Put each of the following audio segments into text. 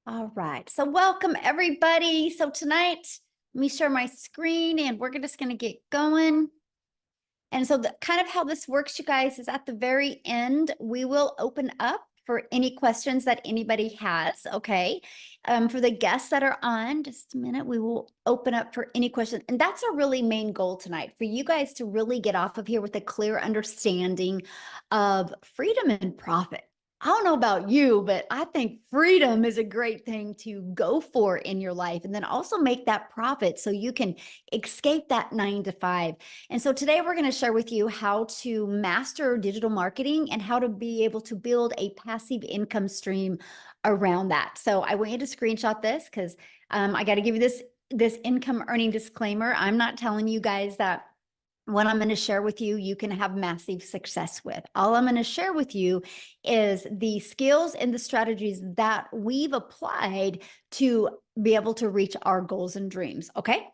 All right. So welcome everybody. So tonight, let me share my screen and we're just going to get going. And so kind of how this works, you guys, is at the very end, we will open up for any questions that anybody has. Okay. For the guests that are on, just a minute, we will open up for any questions. And that's our really main goal tonight, for you guys to really get off of here with a clear understanding of freedom and profit. I don't know about you, but I think freedom is a great thing to go for in your life, and then also make that profit so you can escape that 9 to 5. And so today we're going to share with you how to master digital marketing and how to be able to build a passive income stream around that. So I want you to screenshot this because I got to give you this income earning disclaimer. I'm not telling you guys that what I'm going to share with you, you can have massive success with. All I'm going to share with you is the skills and the strategies that we've applied to be able to reach our goals and dreams. Okay.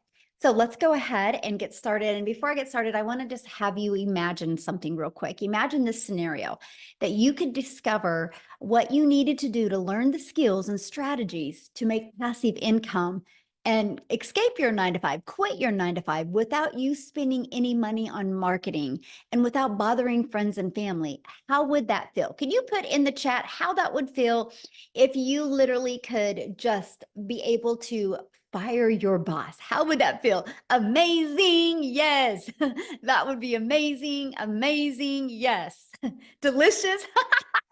So let's go ahead and get started. And before I get started, I want to just have you imagine something real quick. Imagine this scenario that you could discover what you needed to do to learn the skills and strategies to make passive income and escape your 9 to 5, quit your 9 to 5 without you spending any money on marketing and without bothering friends and family. How would that feel? Can you put in the chat how that would feel if you literally could just be able to fire your boss? How would that feel? Amazing. Yes. That would be amazing. Amazing. Yes. Delicious.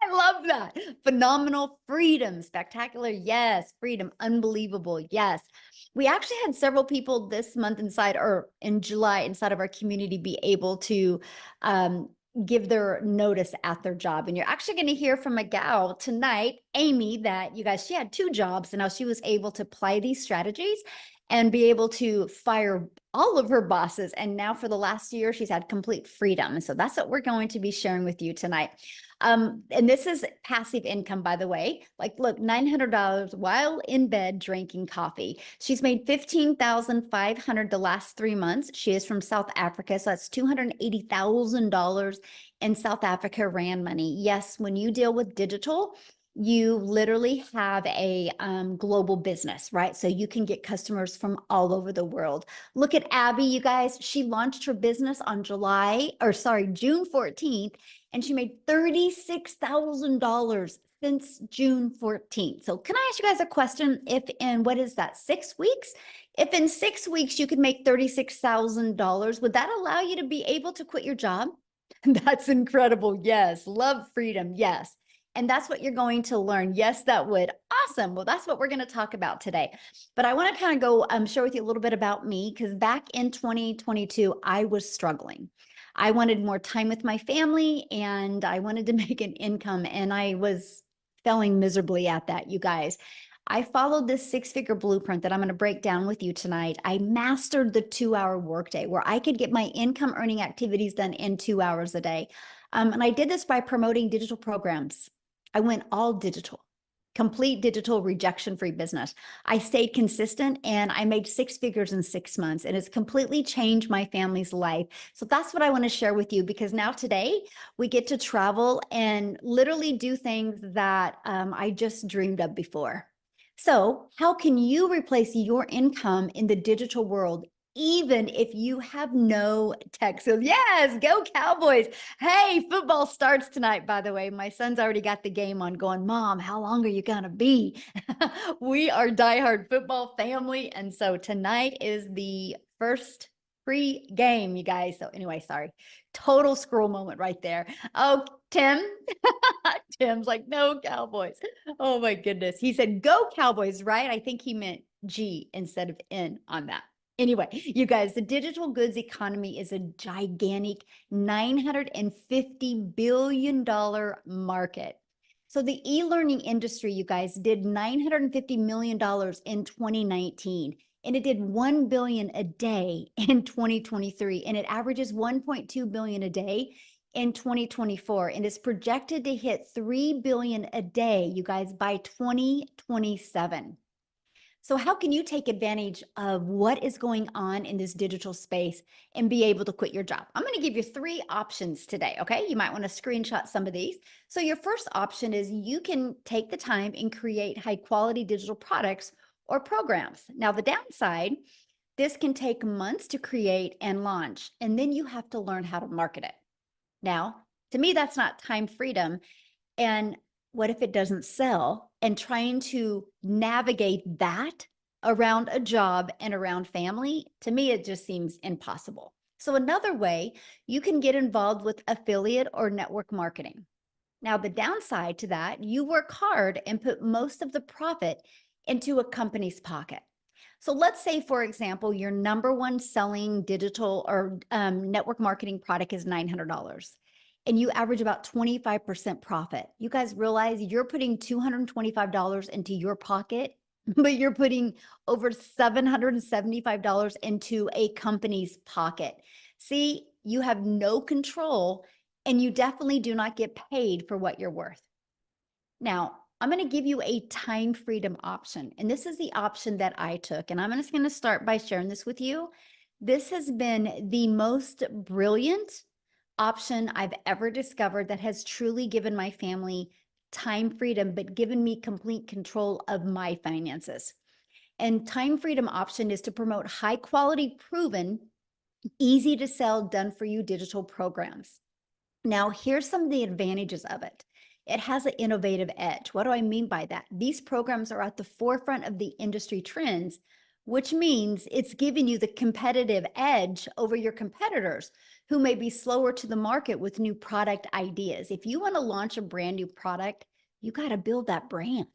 I love that. Phenomenal. Freedom. Spectacular. Yes. Freedom. Unbelievable. Yes. We actually had several people this month in July inside of our community be able to give their notice at their job. And you're actually going to hear from a gal tonight, Amy, that you guys, she had 2 jobs and now she was able to apply these strategies and be able to fire all of her bosses. And now for the last year, she's had complete freedom. And so that's what we're going to be sharing with you tonight. And this is passive income, by the way. Like, look, $900 while in bed drinking coffee. She's made $15,500 the last 3 months. She is from South Africa, so that's $280,000 in South Africa rand money. Yes, when you deal with digital, you literally have a global business, right? So you can get customers from all over the world. Look at Abby, you guys. She launched her business on June 14th, and she made $36,000 since June 14th. So can I ask you guys a question? If in, what is that, 6 weeks? If in 6 weeks you could make $36,000, would that allow you to be able to quit your job? That's incredible. Yes. Love freedom. Yes. And that's what you're going to learn. Yes, that would. Awesome. Well, that's what we're going to talk about today. But I want to kind of go share with you a little bit about me, because back in 2022, I was struggling. I wanted more time with my family and I wanted to make an income, and I was failing miserably at that, you guys. I followed this 6-figure blueprint that I'm going to break down with you tonight. I mastered the 2-hour workday where I could get my income earning activities done in 2 hours a day. And I did this by promoting digital programs. I went all digital, complete digital, rejection-free business. I stayed consistent and I made 6 figures in 6 months, and it's completely changed my family's life. So that's what I want to share with you, because now today we get to travel and literally do things that I just dreamed of before. So how can you replace your income in the digital world, even if you have no tech? So yes, go Cowboys. Hey, football starts tonight, by the way. My son's already got the game on going, Mom, how long are you going to be? We are diehard football family. And so tonight is the first free game, you guys. So anyway, sorry, total scroll moment right there. Oh, Tim. Tim's like, no Cowboys. Oh my goodness. He said, go Cowboys, right? I think he meant G instead of N on that. Anyway, you guys, the digital goods economy is a gigantic $950 billion market. So the e-learning industry, you guys, did $950 million in 2019, and it did 1 billion a day in 2023, and it averages 1.2 billion a day in 2024, and is projected to hit 3 billion a day, you guys, by 2027. So how can you take advantage of what is going on in this digital space and be able to quit your job? I'm going to give you 3 options today, okay? You might want to screenshot some of these. So your first option is you can take the time and create high quality digital products or programs. Now the downside, this can take months to create and launch, and then you have to learn how to market it. Now, to me, that's not time freedom. And what if it doesn't sell? And trying to navigate that around a job and around family, to me, it just seems impossible. So another way, you can get involved with affiliate or network marketing. Now, the downside to that, you work hard and put most of the profit into a company's pocket. So let's say, for example, your number one selling digital or network marketing product is $900 and you average about 25% profit. You guys realize you're putting $225 into your pocket, but you're putting over $775 into a company's pocket. See, you have no control and you definitely do not get paid for what you're worth. Now, I'm going to give you a time freedom option. And this is the option that I took. And I'm just going to start by sharing this with you. This has been the most brilliant option I've ever discovered that has truly given my family time freedom, but given me complete control of my finances. And time freedom option is to promote high quality, proven, easy to sell, done for you digital programs. Now, here's some of the advantages of it. It has an innovative edge. What do I mean by that? These programs are at the forefront of the industry trends, which means it's giving you the competitive edge over your competitors who may be slower to the market with new product ideas. If you want to launch a brand new product, you got to build that brand.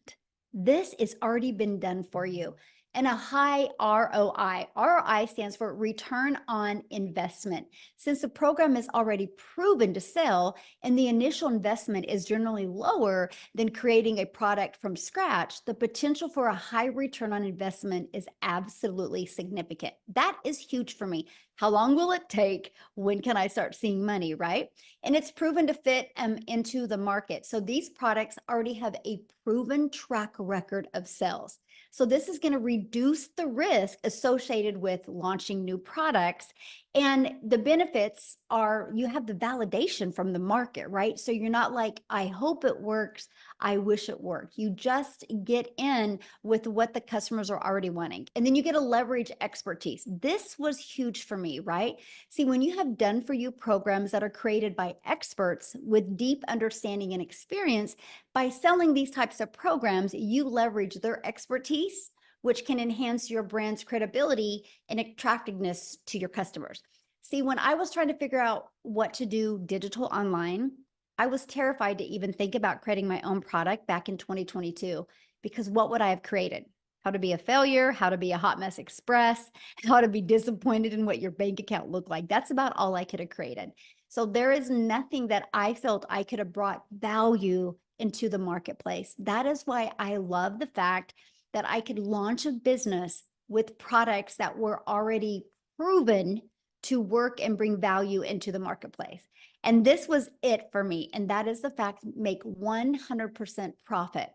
This has already been done for you. And a high ROI. ROI stands for return on investment. Since the program is already proven to sell and the initial investment is generally lower than creating a product from scratch, the potential for a high return on investment is absolutely significant. That is huge for me. How long will it take? When can I start seeing money, right? And it's proven to fit into the market. So these products already have a proven track record of sales. So this is going to reduce the risk associated with launching new products. And the benefits are you have the validation from the market, right? So you're not like, I hope it works. I wish it worked. You just get in with what the customers are already wanting. And then you get to leverage expertise. This was huge for me, right? See, when you have done for you programs that are created by experts with deep understanding and experience, by selling these types of programs, you leverage their expertise, which can enhance your brand's credibility and attractiveness to your customers. See, when I was trying to figure out what to do digital online, I was terrified to even think about creating my own product back in 2022, because what would I have created? How to be a failure, how to be a hot mess express, how to be disappointed in what your bank account looked like. That's about all I could have created. So there is nothing that I felt I could have brought value into the marketplace. That is why I love the fact that I could launch a business with products that were already proven to work and bring value into the marketplace. And this was it for me. And that is the fact, make 100% profit.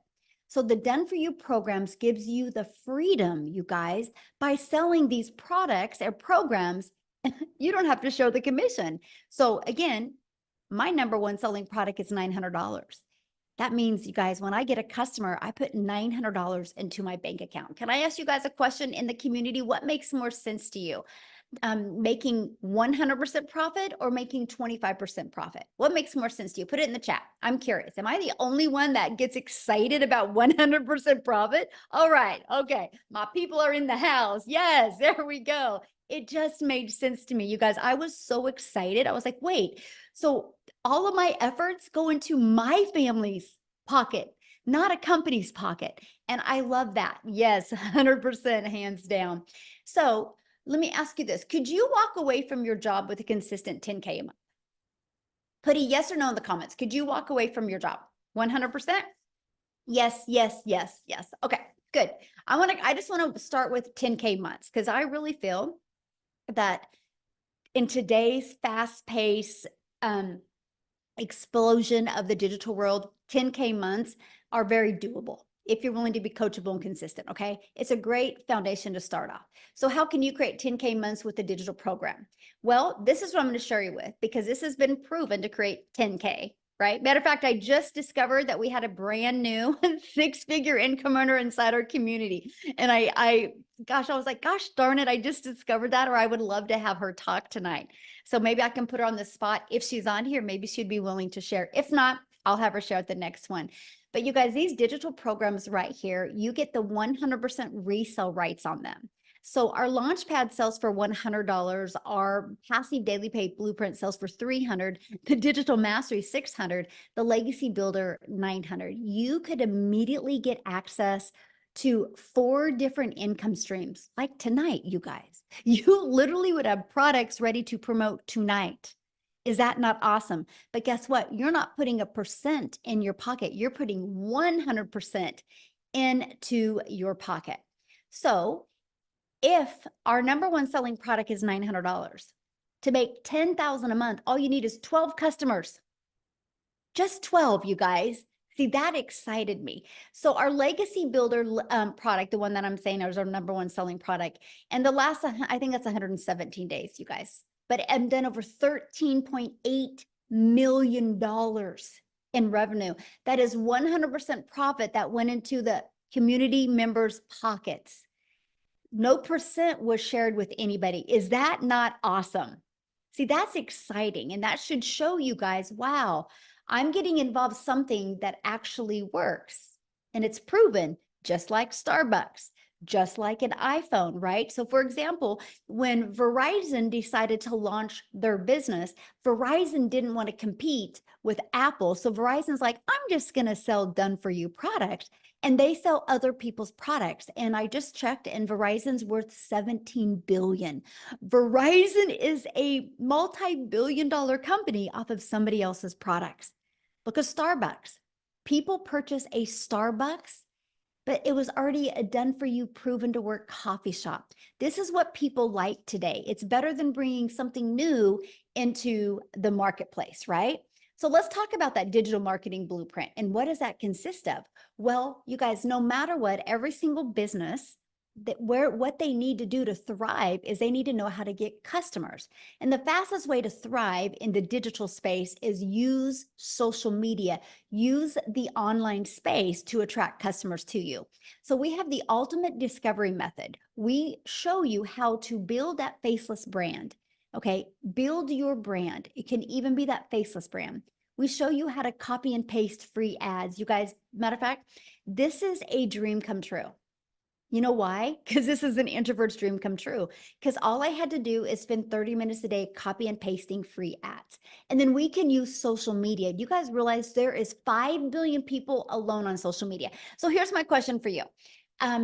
So the Done For You programs gives you the freedom, you guys, by selling these products or programs, you don't have to show the commission. So again, my number one selling product is $900. That means, you guys, when I get a customer, I put $900 into my bank account. Can I ask you guys a question in the community? What makes more sense to you? Making 100% profit or making 25% profit? What makes more sense to you? Put it in the chat. I'm curious. Am I the only one that gets excited about 100% profit? All right. Okay. My people are in the house. Yes, there we go. It just made sense to me. You guys, I was so excited. I was like, wait, so all of my efforts go into my family's pocket, not a company's pocket. And I love that. Yes, 100% hands down. So let me ask you this. Could you walk away from your job with a consistent 10K a month? Put a yes or no in the comments. Could you walk away from your job? 100%? Yes, yes, yes, yes. Okay, good. I just want to start with 10K months because I really feel that in today's fast pace explosion of the digital world, 10K months are very doable. if you're willing to be coachable and consistent, okay? It's a great foundation to start off. So how can you create 10K months with a digital program? Well, this is what I'm going to share you with, because this has been proven to create 10K, right? Matter of fact, I just discovered that we had a brand new 6-figure income earner inside our community. And I was like, gosh darn it, I just discovered that, or I would love to have her talk tonight. So maybe I can put her on the spot. If she's on here, maybe she'd be willing to share. If not, I'll have her share at the next one. But you guys, these digital programs right here, you get the 100% resale rights on them. So our Launchpad sells for $100. Our passive daily pay blueprint sells for $300. The digital mastery $600. The legacy builder $900. You could immediately get access to 4 different income streams. Like tonight, you guys, you literally would have products ready to promote tonight. Is that not awesome? But guess what? You're not putting a percent in your pocket. You're putting 100% into your pocket. So if our number one selling product is $900, to make $10,000 a month, all you need is 12 customers. Just 12, you guys. See, that excited me. So our legacy builder product, the one that I'm saying is our number one selling product, and the last, I think that's 117 days, you guys. But I've done over $13.8 million in revenue. That is 100% profit that went into the community members' pockets. No percent was shared with anybody. Is that not awesome? See, that's exciting. And that should show you guys, wow, I'm getting involved in something that actually works. And it's proven, just like Starbucks, just like an iPhone, right? So for example, when Verizon decided to launch their business, Verizon didn't want to compete with Apple. So Verizon's like, I'm just going to sell done for you products. And they sell other people's products. And I just checked, and Verizon's worth 17 billion. Verizon is a multi-billion-dollar company off of somebody else's products. Look at Starbucks. People purchase a Starbucks, but it was already a done for you, proven to work coffee shop. This is what people like today. It's better than bringing something new into the marketplace, right? So let's talk about that digital marketing blueprint. And what does that consist of? Well, you guys, no matter what, every single business, what they need to do to thrive is they need to know how to get customers. And the fastest way to thrive in the digital space is use social media, use the online space to attract customers to you. So we have the ultimate discovery method. We show you how to build that faceless brand. Okay, build your brand. It can even be that faceless brand. We show you how to copy and paste free ads. You guys, matter of fact, this is a dream come true. You know why? Because this is an introvert's dream come true. Because all I had to do is spend 30 minutes a day copy and pasting free ads. And then we can use social media. You guys realize there is 5 billion people alone on social media. So here's my question for you.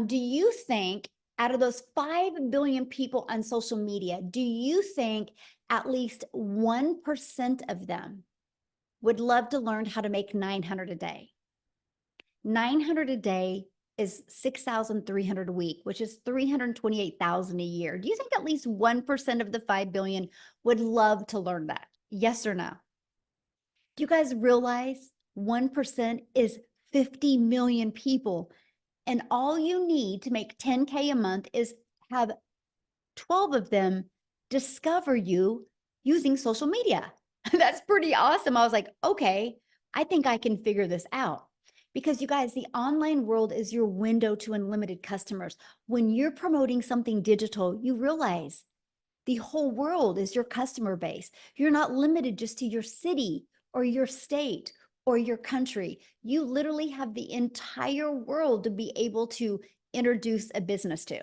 Do you think out of those 5 billion people on social media, do you think at least 1% of them would love to learn how to make 900 a day? 900 a day is 6,300 a week, which is 328,000 a year. Do you think at least 1% of the 5 billion would love to learn that? Yes or no? Do you guys realize 1% is 50 million people? And all you need to make 10K a month is have 12 of them discover you using social media. That's pretty awesome. I was like, okay, I think I can figure this out. Because you guys, the online world is your window to unlimited customers. When you're promoting something digital, you realize the whole world is your customer base. You're not limited just to your city or your state or your country. You literally have the entire world to be able to introduce a business to.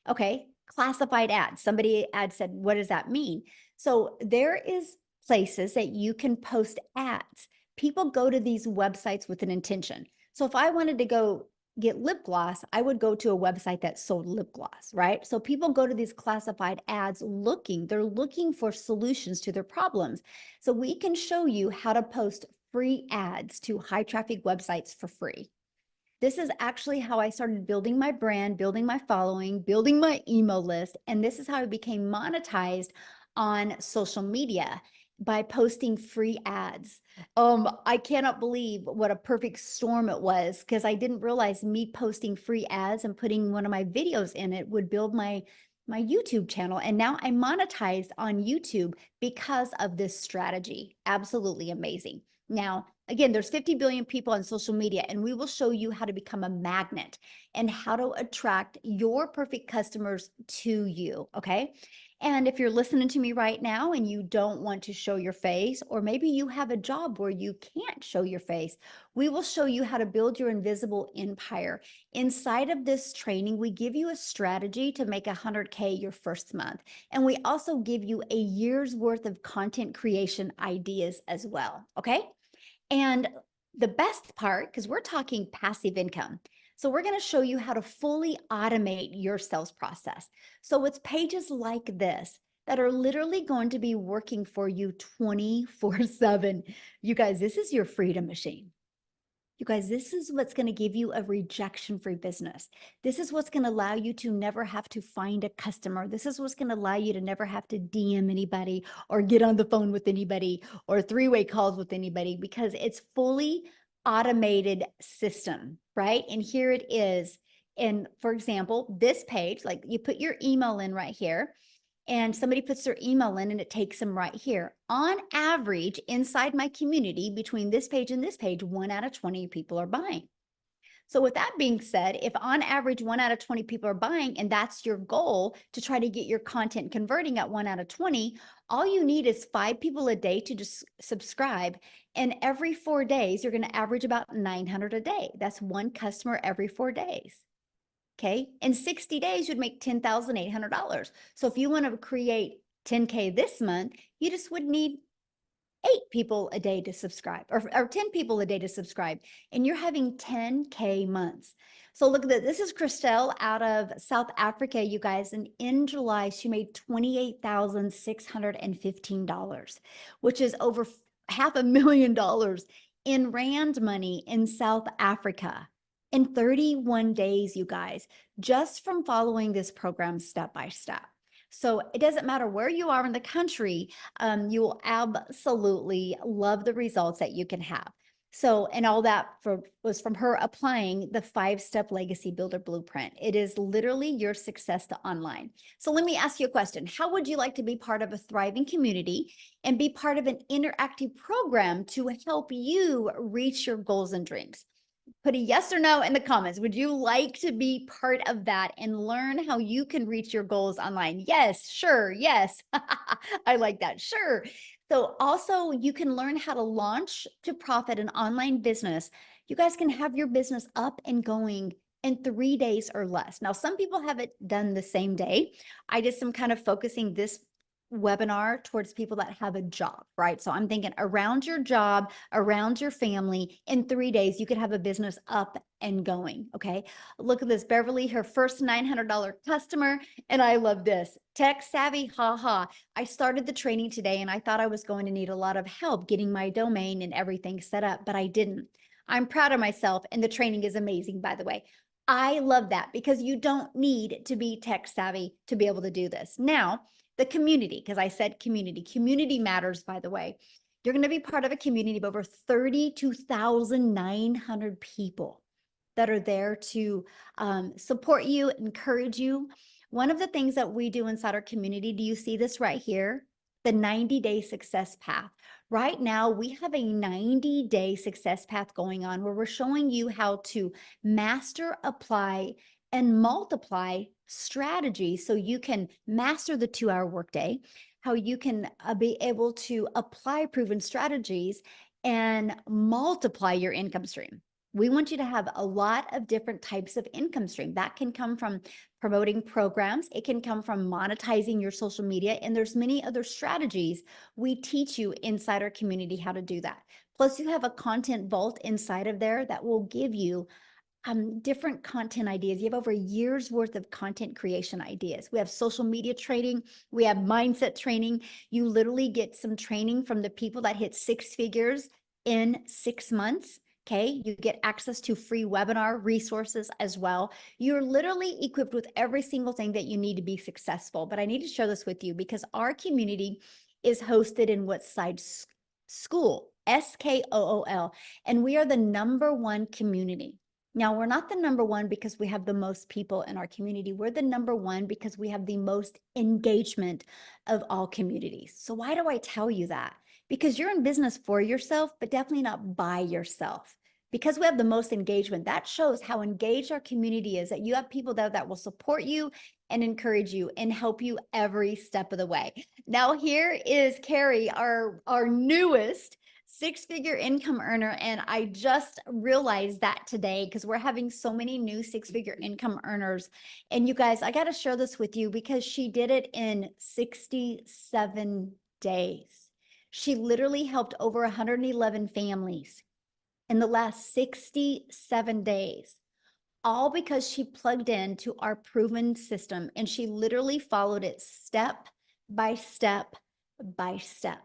Okay, classified ads. Somebody said, what does that mean? So there is places that you can post ads. People go to these websites with an intention. So if I wanted to go get lip gloss, I would go to a website that sold lip gloss, right? So people go to these classified ads they're looking for solutions to their problems. So we can show you how to post free ads to high traffic websites for free. This is actually how I started building my brand, building my following, building my email list. And this is how I became monetized on social media. by posting free ads. I cannot believe what a perfect storm it was, because I didn't realize me posting free ads and putting one of my videos in it would build my YouTube channel. And now I'm monetized on YouTube because of this strategy. Absolutely amazing. Now, again, there's 50 billion people on social media, and we will show you how to become a magnet and how to attract your perfect customers to you. Okay. And if you're listening to me right now and you don't want to show your face, or maybe you have a job where you can't show your face, we will show you how to build your invisible empire. Inside of this training, we give you a strategy to make 100K your first month. And we also give you a year's worth of content creation ideas as well. Okay. And the best part, because we're talking passive income. So we're going to show you how to fully automate your sales process. So it's pages like this that are literally going to be working for you 24/7. You guys, this is your freedom machine. You guys, this is what's going to give you a rejection-free business. This is what's going to allow you to never have to find a customer. This is what's going to allow you to never have to DM anybody or get on the phone with anybody or three-way calls with anybody, because it's fully automated system, right? And here it is. And for example, this page, like you put your email in right here, and somebody puts their email in and it takes them right here. On average, inside my community, between this page and this page, 1 out of 20 people are buying. So with that being said, if on average 1 out of 20 people are buying, and that's your goal to try to get your content converting at 1 out of 20, all you need is 5 people a day to just subscribe. And every 4 days, you're going to average about 900 a day. That's one customer every 4 days. Okay. In 60 days, you'd make $10,800. So if you want to create 10K this month, you just would need 8 people a day to subscribe, or 10 people a day to subscribe, and you're having 10K months. So look at that. This is Christelle out of South Africa, you guys. And in July, she made $28,615, which is over $500,000 in Rand money in South Africa in 31 days, you guys, just from following this program step by step. So it doesn't matter where you are in the country, you will absolutely love the results that you can have. So, and all that was from her applying the 5-step legacy builder blueprint. It is literally your success to online. So let me ask you a question. How would you like to be part of a thriving community and be part of an interactive program to help you reach your goals and dreams? Put a yes or no in the comments. Would you like to be part of that and learn how you can reach your goals online? Yes, sure, yes. I like that, sure. So also you can learn how to launch to profit an online business. You guys can have your business up and going in 3 days or less. Now, some people have it done the same day. I just am kind of focusing this webinar towards people that have a job, right? So I'm thinking around your job, around your family, in 3 days, you could have a business up and going. Okay. Look at this. Beverly, her first $900 customer. And I love this. Tech savvy, haha. I started the training today and I thought I was going to need a lot of help getting my domain and everything set up, but I didn't. I'm proud of myself, and the training is amazing, by the way. I love that, because you don't need to be tech savvy to be able to do this. Now, the community, because I said community matters, by the way. You're going to be part of a community of over 32,900 people that are there to support you, encourage you. One of the things that we do inside our community, do you see this right here? The 90-day success path. Right now, we have a 90-day success path going on where we're showing you how to master, apply, and multiply strategies so you can master the 2-hour workday, how you can be able to apply proven strategies and multiply your income stream. We want you to have a lot of different types of income stream. That can come from promoting programs. It can come from monetizing your social media. And there's many other strategies we teach you inside our community how to do that. Plus, you have a content vault inside of there that will give you different content ideas. You have over a year's worth of content creation ideas. We have social media training. We have mindset training. You literally get some training from the people that hit 6 figures in 6 months. Okay. You get access to free webinar resources as well. You're literally equipped with every single thing that you need to be successful. But I need to share this with you because our community is hosted in Woodside School, SKOOL, and we are the #1 community. Now, we're not the #1 because we have the most people in our community. We're the #1 because we have the most engagement of all communities. So why do I tell you that? Because you're in business for yourself, but definitely not by yourself. Because we have the most engagement, that shows how engaged our community is, that you have people that will support you and encourage you and help you every step of the way. Now, here is Carrie, our newest six-figure income earner. And I just realized that today because we're having so many new six-figure income earners. And you guys, I got to share this with you because she did it in 67 days. She literally helped over 111 families in the last 67 days, all because she plugged into our proven system and she literally followed it step by step by step.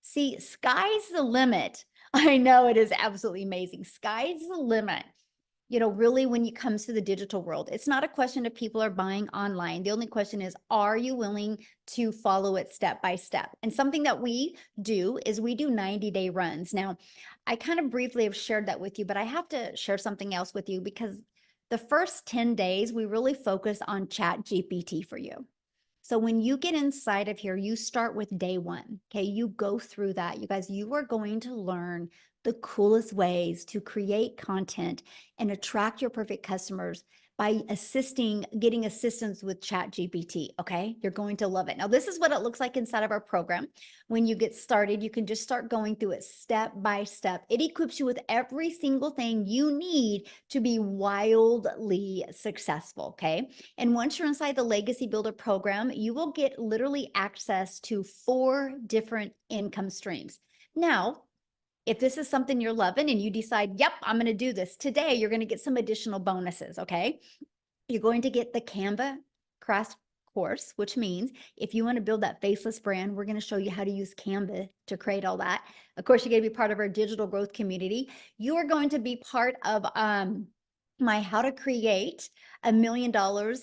See, sky's the limit. I know it is absolutely amazing. Sky's the limit. You know, really, when it comes to the digital world, it's not a question of people are buying online. The only question is, are you willing to follow it step by step? And something that we do is we do 90-day runs. Now, I kind of briefly have shared that with you, but I have to share something else with you because the first 10 days, we really focus on Chat GPT for you. So when you get inside of here, you start with day 1. Okay. You go through that. You guys, you are going to learn the coolest ways to create content and attract your perfect customers by getting assistance with Chat GPT. Okay. You're going to love it. Now, this is what it looks like inside of our program. When you get started, you can just start going through it step by step. It equips you with every single thing you need to be wildly successful. Okay. And once you're inside the Legacy Builder program, you will get literally access to 4 different income streams. Now, if this is something you're loving and you decide, yep, I'm going to do this today, you're going to get some additional bonuses. Okay. You're going to get the Canva crash course, which means if you want to build that faceless brand, we're going to show you how to use Canva to create all that. Of course, you're going to be part of our digital growth community. You are going to be part of my How to Create $1 million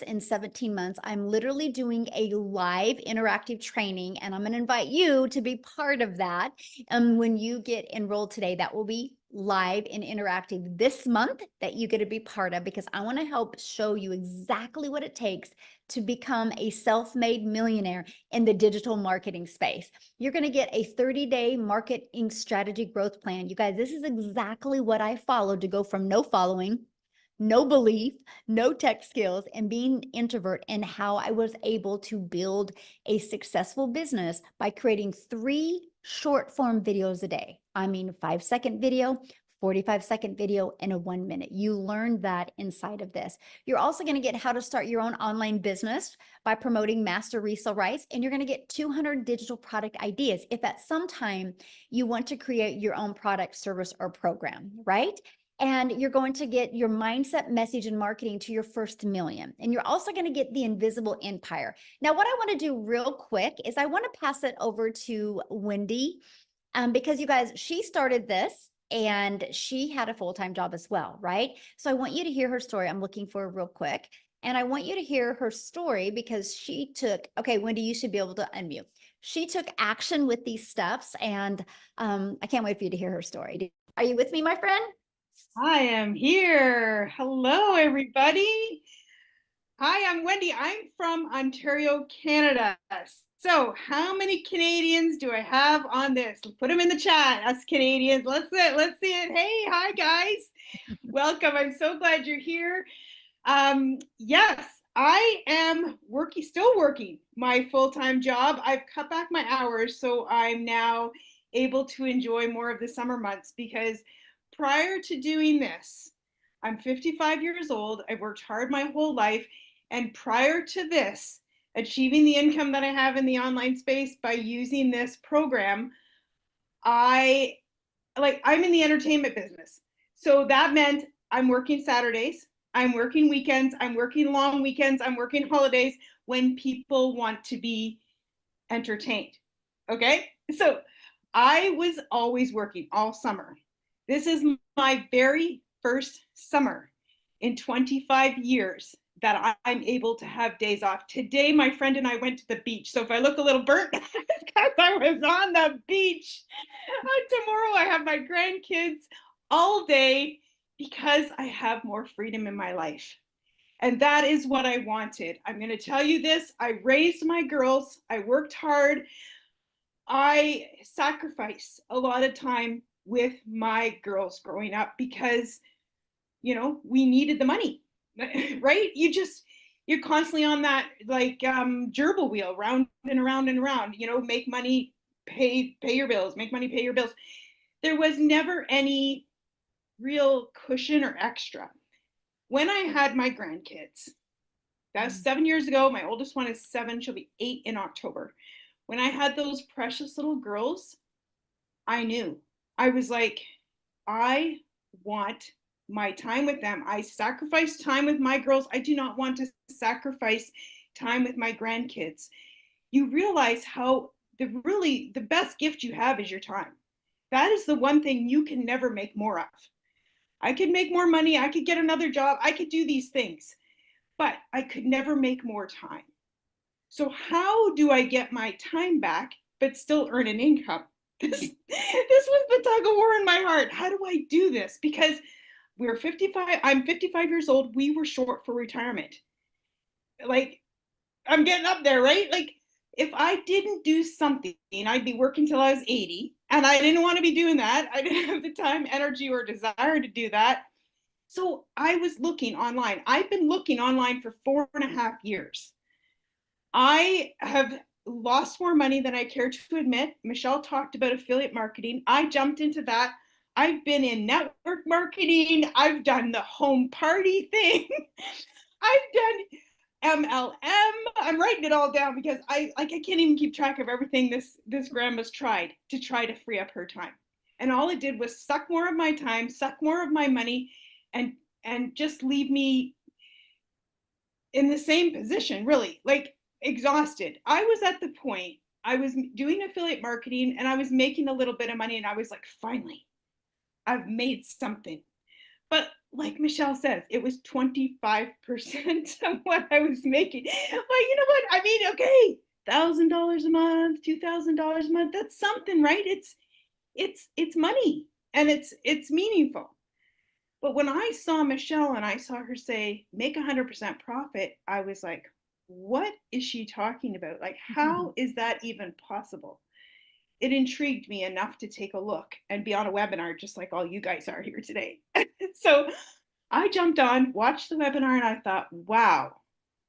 in 17 months. I'm literally doing a live interactive training and I'm going to invite you to be part of that. When you get enrolled today, that will be live and interactive this month that you get to be part of, because I want to help show you exactly what it takes to become a self-made millionaire in the digital marketing space. You're going to get a 30-day marketing strategy growth plan. You guys, this is exactly what I followed to go from no following, no belief, no tech skills, and being an introvert, and how I was able to build a successful business by creating 3 short form videos a day. I mean, 5-second video, 45-second video, and a 1-minute. You learn that inside of this. You're also going to get how to start your own online business by promoting master resale rights, and you're going to get 200 digital product ideas if at some time you want to create your own product, service, or program, right? And you're going to get your mindset, message, and marketing to your first million. And you're also going to get the invisible empire. Now, what I want to do real quick is I want to pass it over to Wendy, because you guys, she started this and she had a full-time job as well, right? So I want you to hear her story. I'm looking for it real quick. And I want you to hear her story because she took, okay, Wendy, you should be able to unmute. She took action with these steps, and I can't wait for you to hear her story. Are you with me, my friend? I am here. Hello, everybody. Hi, I'm Wendy. I'm from Ontario, Canada. So how many Canadians do I have on this? Put them in the chat, us Canadians. Let's see it. Hey, hi, guys. Welcome. I'm so glad you're here. Yes, I am still working my full-time job. I've cut back my hours, so I'm now able to enjoy more of the summer months, because prior to doing this, I'm 55 years old. I've worked hard my whole life. And prior to this, achieving the income that I have in the online space by using this program, I'm in the entertainment business. So that meant I'm working Saturdays, I'm working weekends, I'm working long weekends, I'm working holidays when people want to be entertained. Okay? So I was always working all summer. This is my very first summer in 25 years that I'm able to have days off. Today, my friend and I went to the beach. So if I look a little burnt, it's because I was on the beach. Tomorrow, I have my grandkids all day because I have more freedom in my life. And that is what I wanted. I'm going to tell you this. I raised my girls. I worked hard. I sacrificed a lot of time with my girls growing up because, we needed the money, right? You're constantly on that like gerbil wheel, round and around and around, make money, pay your bills, make money, pay your bills. There was never any real cushion or extra. When I had my grandkids, that was 7 years ago. My oldest one is 7. She'll be 8 in October. When I had those precious little girls, I knew. I was like, I want my time with them. I sacrificed time with my girls. I do not want to sacrifice time with my grandkids. You realize how the best gift you have is your time. That is the one thing you can never make more of. I could make more money. I could get another job. I could do these things, but I could never make more time. So how do I get my time back, but still earn an income? This was the tug of war in my heart. How do I do this? Because we're 55, I'm 55 years old. We were short for retirement. Like, I'm getting up there, right? Like, if I didn't do something, I'd be working till I was 80, and I didn't want to be doing that. I didn't have the time, energy, or desire to do that. So I was looking online. I've been looking online for 4.5 years. I have lost more money than I care to admit. Michelle talked about affiliate marketing. I jumped into that. I've been in network marketing. I've done the home party thing. I've done MLM. I'm writing it all down because I can't even keep track of everything this grandma's tried to free up her time. And all it did was suck more of my time, suck more of my money, and just leave me in the same position, really, like exhausted. I was at the point, I was doing affiliate marketing and I was making a little bit of money, and I was like, finally, I've made something. But like Michelle says, it was 25% of what I was making. Well, you know what? I mean, okay, $1,000 a month, $2,000 a month, that's something, right? It's money, and it's meaningful. But when I saw Michelle and I saw her say, make 100% profit, I was like, what is she talking about? Like, how is that even possible? It intrigued me enough to take a look and be on a webinar just like all you guys are here today. So I jumped on, watched the webinar, and I thought, wow,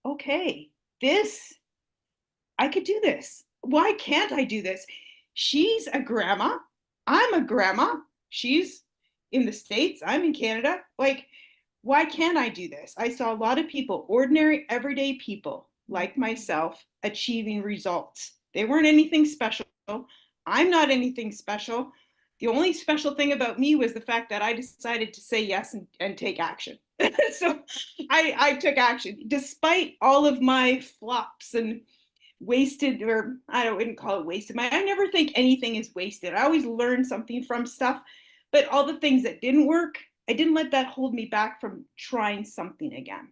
okay, I could do this. Why can't I do this? She's a grandma. I'm a grandma. She's in the States. I'm in Canada. Like, why can't I do this? I saw a lot of people, ordinary, everyday people like myself, achieving results. They weren't anything special. I'm not anything special. The only special thing about me was the fact that I decided to say yes and take action. So I took action despite all of my flops and wasted, or wouldn't call it wasted. I never think anything is wasted. I always learn something from stuff, but all the things that didn't work, I didn't let that hold me back from trying something again.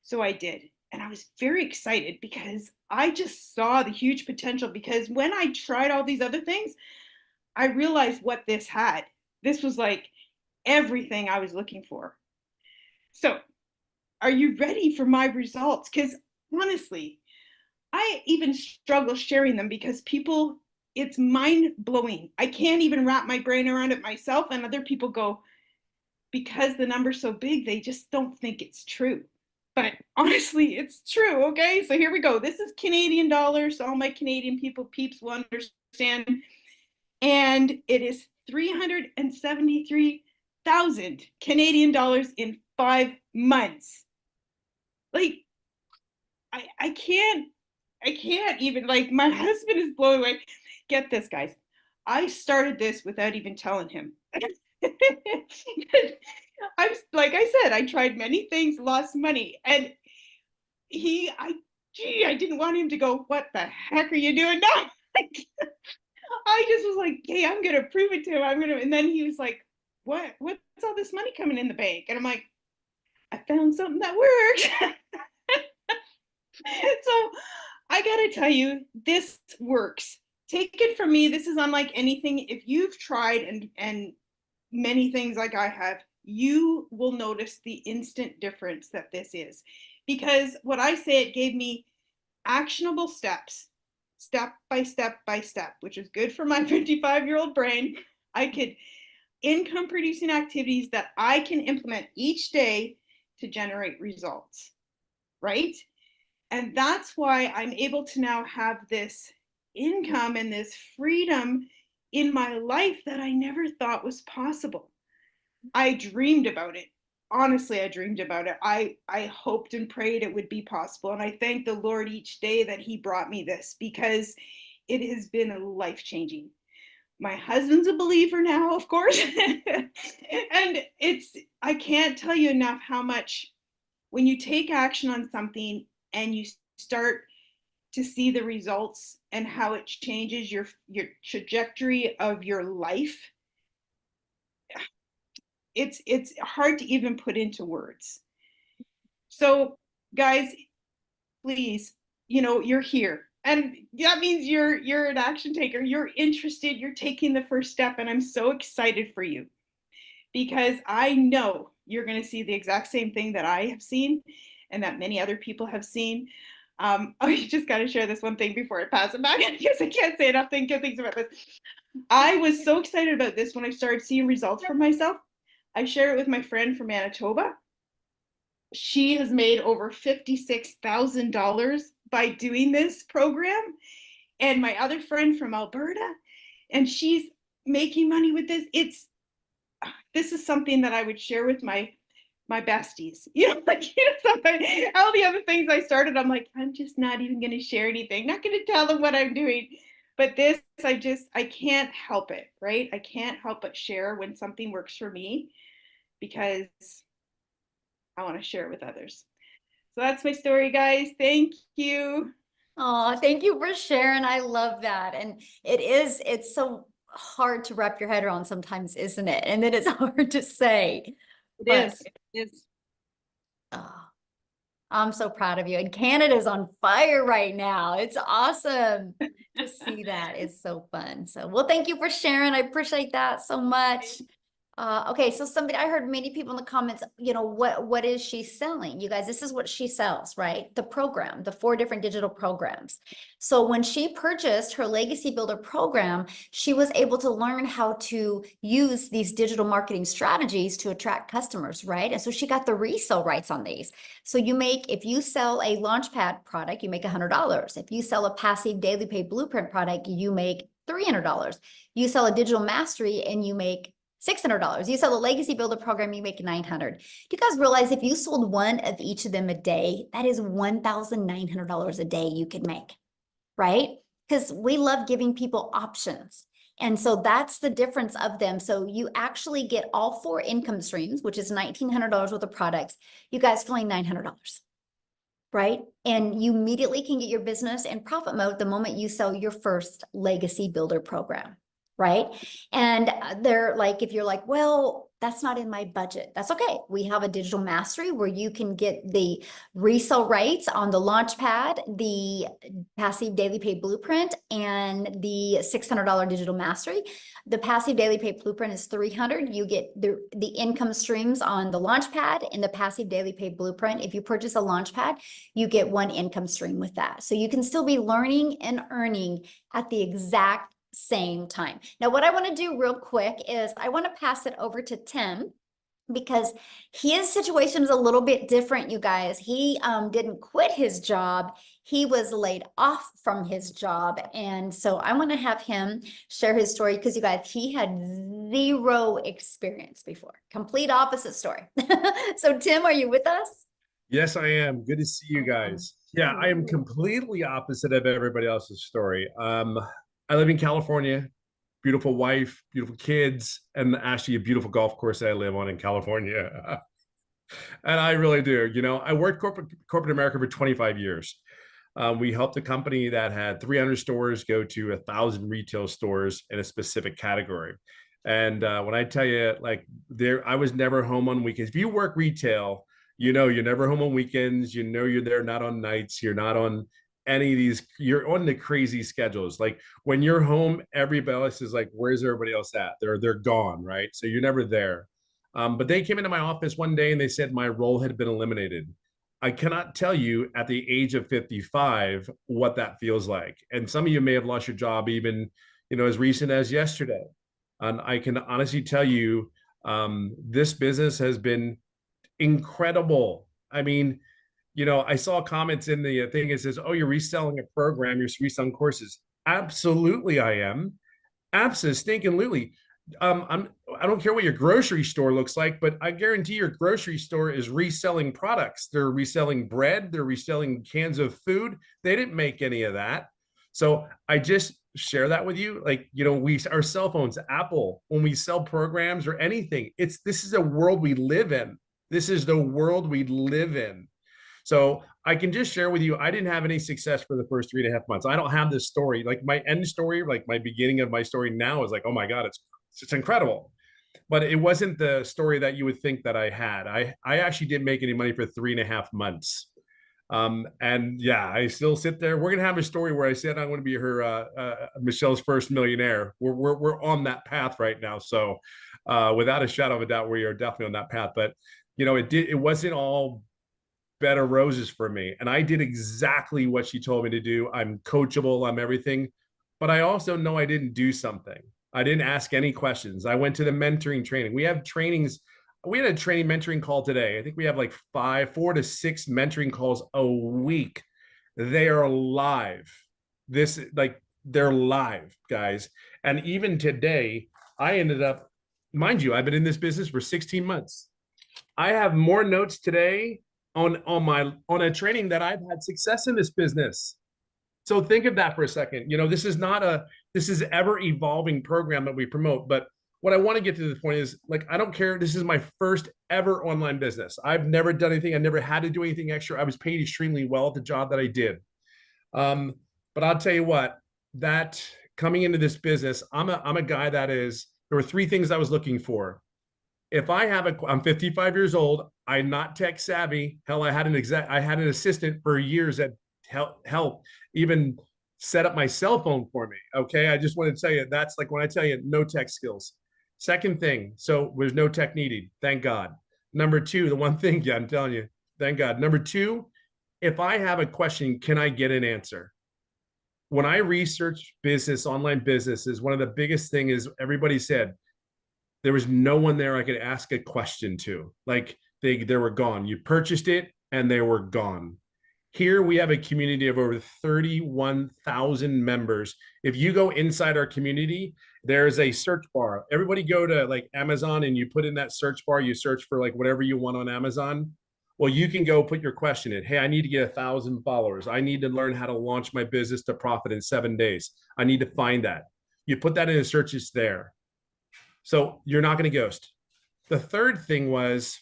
So I did. And I was very excited because I just saw the huge potential, because when I tried all these other things, I realized what this had. This was like everything I was looking for. So are you ready for my results? Because honestly, I even struggle sharing them because people, it's mind blowing. I can't even wrap my brain around it myself. And other people go, because the number's so big, they just don't think it's true. But honestly, it's true. Okay. So here we go. This is Canadian dollars. So all my Canadian peeps will understand. And it is 373,000 Canadian dollars in 5 months. Like, I can't even, like, my husband is blown away. Get this, guys. I started this without even telling him. I'm like I said, I tried many things, lost money, and I didn't want him to go, what the heck are you doing now? I just was like, hey, I'm gonna prove it to him. And then he was like, what's all this money coming in the bank? And I'm like, I found something that worked. So I gotta tell you, this works. Take it from me, this is unlike anything. If you've tried and many things like I have, you will notice the instant difference that this is. Because what I say, it gave me actionable steps, step by step by step, which is good for my 55-year-old brain. I could income producing activities that I can implement each day to generate results, right? And that's why I'm able to now have this income and this freedom in my life that I never thought was possible. I dreamed about it. Honestly, I dreamed about it. I hoped and prayed it would be possible. And I thank the Lord each day that He brought me this, because it has been life changing. My husband's a believer now, of course. And I can't tell you enough how much, when you take action on something and you start to see the results and how it changes your trajectory of your life, it's hard to even put into words. So guys, please, you're here, and that means you're an action taker, you're interested, you're taking the first step, and I'm so excited for you, because I know you're going to see the exact same thing that I have seen and that many other people have seen. I just got to share this one thing before I pass it back, because I can't say enough good things about this. I was so excited about this when I started seeing results for myself. I shared it with my friend from Manitoba. She has made over $56,000 by doing this program. And my other friend from Alberta, and she's making money with this. This is something that I would share with my besties. All the other things I started, I'm like, I'm just not even going to share anything. Not going to tell them what I'm doing. But this, I can't help it, right? I can't help but share when something works for me, because I want to share it with others. So that's my story, guys. Thank you. Oh, thank you for sharing. I love that. And it's so hard to wrap your head around sometimes, isn't it? And then it's hard to say. It But is. It is. oh, I'm so proud of you. And Canada's on fire right now. It's awesome to see that. It's so fun. So, well, thank you for sharing. I appreciate that so much. Okay, so I heard many people in the comments, what is she selling? You guys, this is what she sells, right? The program, the 4 different digital programs. So when she purchased her Legacy Builder program, she was able to learn how to use these digital marketing strategies to attract customers, right? And so she got the resale rights on these. So if you sell a Launchpad product, you make $100. If you sell a passive daily pay blueprint product, you make $300. You sell a digital mastery and you make $600. You sell a Legacy Builder program, you make $900. Do you guys realize if you sold one of each of them a day, that is $1,900 a day you could make, right? Because we love giving people options. And so that's the difference of them. So you actually get all 4 income streams, which is $1,900 worth of products. You guys for only $900. Right? And you immediately can get your business in profit mode the moment you sell your first Legacy Builder program. Right? And they're like, if you're like, well, that's not in my budget, that's okay. We have a digital mastery where you can get the resale rights on the Launchpad, the passive daily pay blueprint, and the $600 digital mastery. The passive daily pay blueprint is $300. You get the income streams on the Launchpad and the passive daily pay blueprint. If you purchase a Launchpad, you get 1 income stream with that. So you can still be learning and earning at the exact same time. Now, what I want to do real quick is I want to pass it over to Tim, because his situation is a little bit different, you guys. He didn't quit his job. He was laid off from his job. And so I want to have him share his story, because you guys, he had 0 experience before. Complete opposite story. So Tim, are you with us? Yes, I am. Good to see you guys. Yeah, I am completely opposite of everybody else's story. I live in California, beautiful wife, beautiful kids, and actually a beautiful golf course that I live on in California. And I really do. I worked corporate America for 25 years. We helped a company that had 300 stores go to 1,000 retail stores in a specific category. And when I tell you, I was never home on weekends. If you work retail, You know, you're never home on weekends. You know, you're there not on nights. You're not on any of these. You're on the crazy schedules. Like when you're home, everybody else is like, "Where's everybody else at?" They're gone, right? So you're never there. But they came into my office one day and they said my role had been eliminated. I cannot tell you at the age of 55 what that feels like. And some of you may have lost your job even, as recent as yesterday. And I can honestly tell you, this business has been incredible. I mean, I saw comments in the thing. It says, "Oh, you're reselling a program. You're reselling courses." Absolutely, I am. Absolutely. I don't care what your grocery store looks like, but I guarantee your grocery store is reselling products. They're reselling bread. They're reselling cans of food. They didn't make any of that. So I just share that with you. Like, our cell phones, Apple, when we sell programs or anything, this is a world we live in. This is the world we live in. So I can just share with you, I didn't have any success for the first 3.5 months. I don't have this story. Like my end story, like my beginning of my story now is like, oh my God, it's incredible. But it wasn't the story that you would think that I had. I actually didn't make any money for 3.5 months. And yeah, I still sit there. We're gonna have a story where I said I'm going to be her Michelle's first millionaire. We're on that path right now. So without a shadow of a doubt, we are definitely on that path. But it wasn't all bed of roses for me. And I did exactly what she told me to do. I'm coachable, I'm everything. But I also know I didn't do something. I didn't ask any questions. I went to the mentoring training. We have trainings. We had a training mentoring call today. I think we have like 4 to 6 mentoring calls a week. They are live. They're live, guys. And even today, I ended up, mind you, I've been in this business for 16 months. I have more notes today on a training that I've had success in this business. So think of that for a second. This is ever evolving program that we promote. But what I want to get to the point is, like, I don't care. This is my first ever online business. I've never done anything. I never had to do anything extra. I was paid extremely well at the job that I did. But I'll tell you what, that coming into this business, I'm a guy there were 3 things I was looking for. If I'm 55 years old, I'm not tech savvy. Hell, I had an assistant for years that help even set up my cell phone for me. Okay. I just want to tell you, that's like when I tell you no tech skills. Second thing, so there's no tech needed. Thank God. Number 2, the one thing, yeah, I'm telling you, thank God. Number 2, if I have a question, can I get an answer? When I research online businesses, one of the biggest thing is everybody said, there was no one there I could ask a question to. Like they were gone. You purchased it and they were gone. Here we have a community of over 31,000 members. If you go inside our community, there's a search bar. Everybody go to like Amazon and you put in that search bar, you search for like whatever you want on Amazon. Well, you can go put your question in. Hey, I need to get 1,000 followers. I need to learn how to launch my business to profit in 7 days. I need to find that. You put that in a search, it's there. So you're not going to ghost. The third thing was,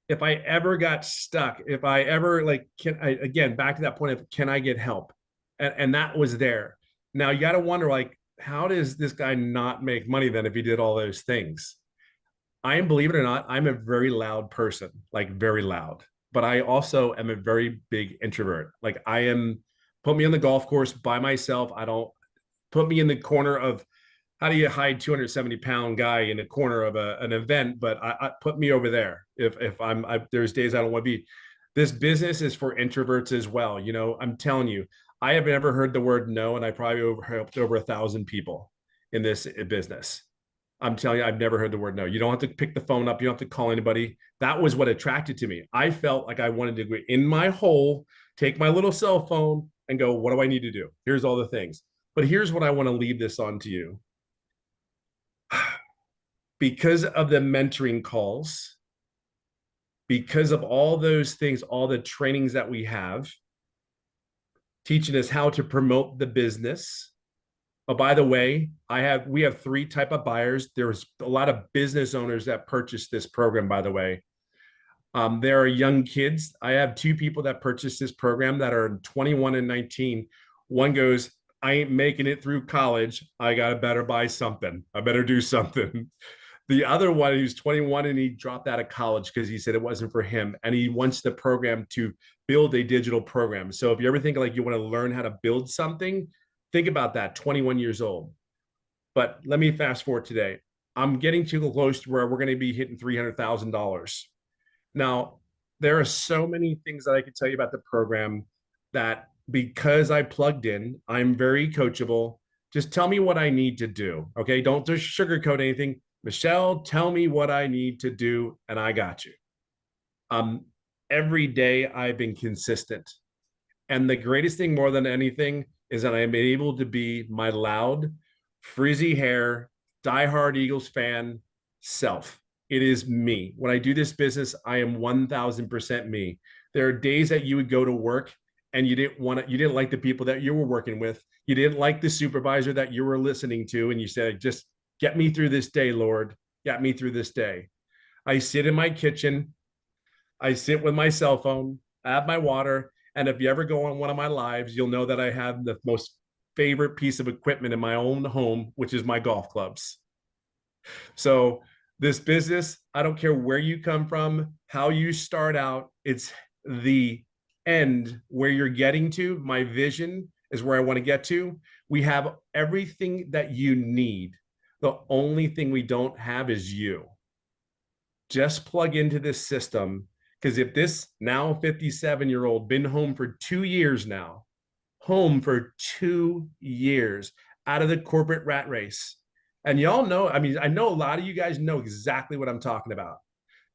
if I ever got stuck, if I ever again, back to that point of, can I get help? And that was there. Now you got to wonder, like, how does this guy not make money then if he did all those things? Believe it or not, I'm a very loud person, like very loud, but I also am a very big introvert. Like put me on the golf course by myself. Put me in the corner of, how do you hide 270-pound guy in a corner of an event? But I put me over there. If there's days I don't want to be. This business is for introverts as well. I'm telling you, I have never heard the word no, and I probably helped over 1,000 people in this business. I'm telling you, I've never heard the word no. You don't have to pick the phone up. You don't have to call anybody. That was what attracted to me. I felt like I wanted to go in my hole, take my little cell phone and go, what do I need to do? Here's all the things. But here's what I want to leave this on to you. Because of the mentoring calls, because of all those things, all the trainings that we have, teaching us how to promote the business. Oh, by the way, we have 3 type of buyers. There's a lot of business owners that purchase this program, by the way. There are young kids. I have 2 people that purchased this program that are 21 and 19. One goes, I ain't making it through college. I better buy something. I better do something. The other one, he was 21 and he dropped out of college because he said it wasn't for him. And he wants the program to build a digital program. So if you ever think like you want to learn how to build something, think about that, 21 years old. But let me fast forward today. I'm getting too close to where we're going to be hitting $300,000. Now, there are so many things that I could tell you about the program that because I plugged in, I'm very coachable. Just tell me what I need to do. Okay. Don't just sugarcoat anything. Michelle, tell me what I need to do, and I got you. Every day I've been consistent. And the greatest thing more than anything is that I'm able to be my loud, frizzy hair, diehard Eagles fan self. It is me. When I do this business, I am 1000% me. There are days that you would go to work and you didn't like the people that you were working with. You didn't like the supervisor that you were listening to. And you said, just get me through this day, Lord. Get me through this day. I sit in my kitchen. I sit with my cell phone. I have my water. And if you ever go on one of my lives, you'll know that I have the most favorite piece of equipment in my own home, which is my golf clubs. So this business, I don't care where you come from, how you start out, it's the end where you're getting to. My vision is where I want to get to. We have everything that you need. The only thing we don't have is you. Just plug into this system, because if this now 57-year-old been home for 2 years now, home for 2 years out of the corporate rat race. And y'all know, I mean, I know a lot of you guys know exactly what I'm talking about.